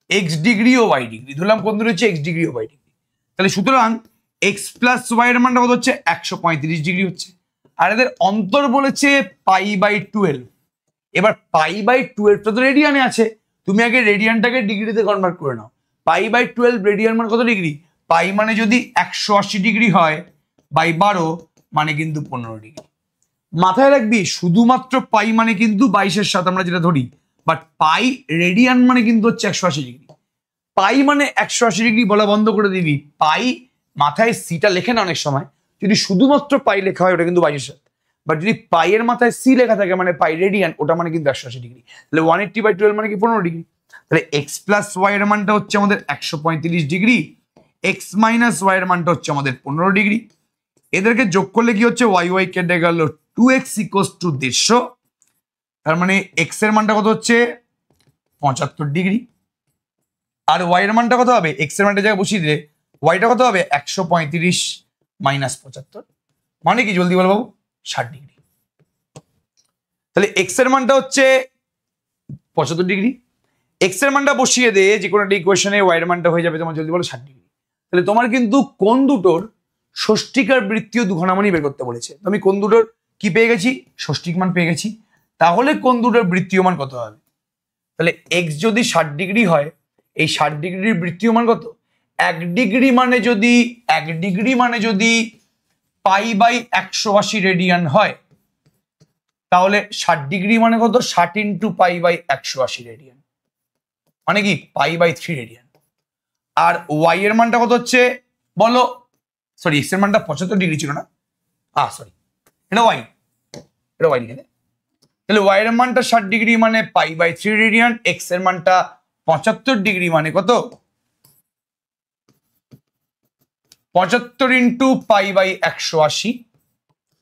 এক্স ডিগ্রি ও ওয়াই ডিগ্রি, ধরলাম কোণ দুটি হচ্ছে এক্স ডিগ্রি ও ওয়াই ডিগ্রি। তাহলে সুতরাং এক্স প্লাস ওয়াই এর মানটা কত হচ্ছে? 135 ডিগ্রি হচ্ছে, আর এদের অন্তর বলেছে π/12। এবার π/12টা তো রেডিয়ানে আছে, তুমি আগে রেডিয়ানটাকে ডিগ্রিতে কনভার্ট করে নাও। π/12 রেডিয়ান মানে কত ডিগ্রি? পাই মানে যদি 180 ডিগ্রি হয় বাই 12 মানে কিন্তু 15 ডিগ্রি। মাথায় রাখবি শুধুমাত্র পাই মানে কিন্তু 22-এর সাথে আমরা যেটা ধরি, বাট পাই রেডিয়ান মানে কিন্তু হচ্ছে 180 ডিগ্রি। পাই মানে 180 ডিগ্রি বলা বন্ধ করে দিবি, পাই মাথায় সিটা লেখে না অনেক সময়, যদি শুধুমাত্র পাই লেখা হয় ওটা কিন্তু 22-এর সাথে, বাট যদি পাইয়ের মাথায় সি লেখা থাকে মানে পাই রেডিয়ান, ওটা মানে কিন্তু 180 ডিগ্রি। তাহলে 180/12 মানে কি 15 ডিগ্রি। তাহলে এক্স প্লাস ওয়াই এর মানটা হচ্ছে আমাদের 135 ডিগ্রি, এক্স মাইনাস ওয়াই এর মানটা হচ্ছে আমাদের 15 ডিগ্রি। এদেরকে যোগ করলে কি হচ্ছে, ওয়াই ওয়াই কেটে গেল 2x ইকুয়ালস টু 150। তার মানে এক্স এর মানটা কত হচ্ছে 75 ডিগ্রি, আর ওয়াই এর মানটা কত হবে, এক্স এর মানটা জায়গায় বসিয়ে দিলে ওয়াইটা কত হবে 135 মাইনাস 75, মানে কি জলদি বলো বাবু 60 ডিগ্রি। তাহলে এক্স এর মানটা হচ্ছে 75 ডিগ্রি, এক্স এর মানটা বসিয়ে দিয়ে যে কোনো একটা ইকুয়েশনে ওয়াই এর মানটা হয়ে যাবে তোমার জলদি বলো 60 ডিগ্রি। তাহলে তোমার কিন্তু কোন দুটোর ষষ্ঠিক আর বৃত্তীয় দুখানা মানই বের করতে বলেছে। তো আমি কোন দুটোর কি পেয়ে গেছি, ষষ্ঠিক মান পেয়ে গেছি, তাহলে কোন দুটোর বৃত্তীয় মান কত হবে। তাহলে এক্স যদি 60 ডিগ্রি হয়, এই 60 ডিগ্রির বৃত্তীয় মান কত, 1 ডিগ্রি মানে যদি পাই বাই 180 রেডিয়ান হয়, তাহলে 60 ডিগ্রি মানে কত, 60 ইন্টু পাই বাই 180 রেডিয়ান, মানে কি পাই বাই 3 রেডিয়ান। আর ওয়াই এর মানটা কত হচ্ছে বলো, সরি এক্স এর মানটা 75 ডিগ্রি ছিল না, সরি এটা ওয়াই লিখে দে। তাহলে ওয়াই এর মানটা 60 ডিগ্রি মানে পাই বাই 3 রেডিয়ান, এক্স এর মানটা 75 ডিগ্রি মানে কত 75 ইন্টু পাই বাই 180,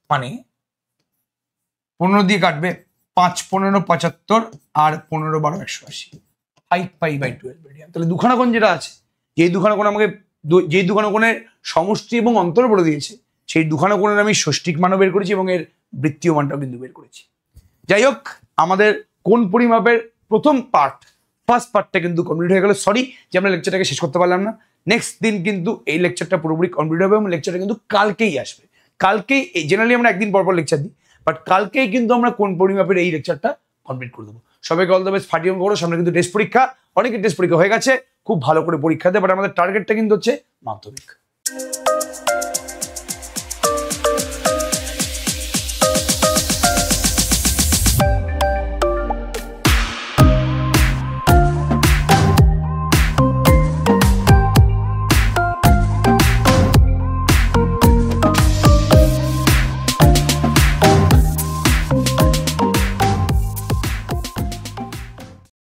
মানে 15 দিয়ে কাটবে, 5 15 75 আর 15 12 180, 5 পাই বাই 12 রেডিয়ান। তাহলে দুখানা কোণ যেটা আছে, যেই দুখানা কোণ আমাকে যেই দুখানা কোণের সমষ্টি এবং অন্তর বলে দিয়েছে, সেই দুখানা কোণের আমি ষষ্ঠিক মানও বের করেছি এবং এর বৃত্তীয় মানটাও কিন্তু বের করেছি। যাই হোক, আমাদের কোণ পরিমাপের প্রথম ফার্স্ট পার্টটা কিন্তু কমপ্লিট হয়ে গেল। সরি যে আমরা লেকচারটাকে শেষ করতে পারলাম না, নেক্সট দিন কিন্তু এই লেকচারটা পুরোপুরি কমপ্লিট হবে এবং লেকচারটা কিন্তু কালকেই আসবে। কালকেই, জেনারেলি আমরা একদিন পর লেকচার দিই, বাট কালকেই কিন্তু আমরা কোণ পরিমাপের এই লেকচারটা কমপ্লিট করে দেবো। সবাইকে অল দ্য বেস্ট, ফাটিয়ে করো। সামনে কিন্তু টেস্ট পরীক্ষা, অনেকের টেস্ট পরীক্ষা হয়ে গেছে, খুব ভালো করে পরীক্ষা দেয়, বাট আমাদের টার্গেটটা কিন্তু হচ্ছে মাধ্যমিক।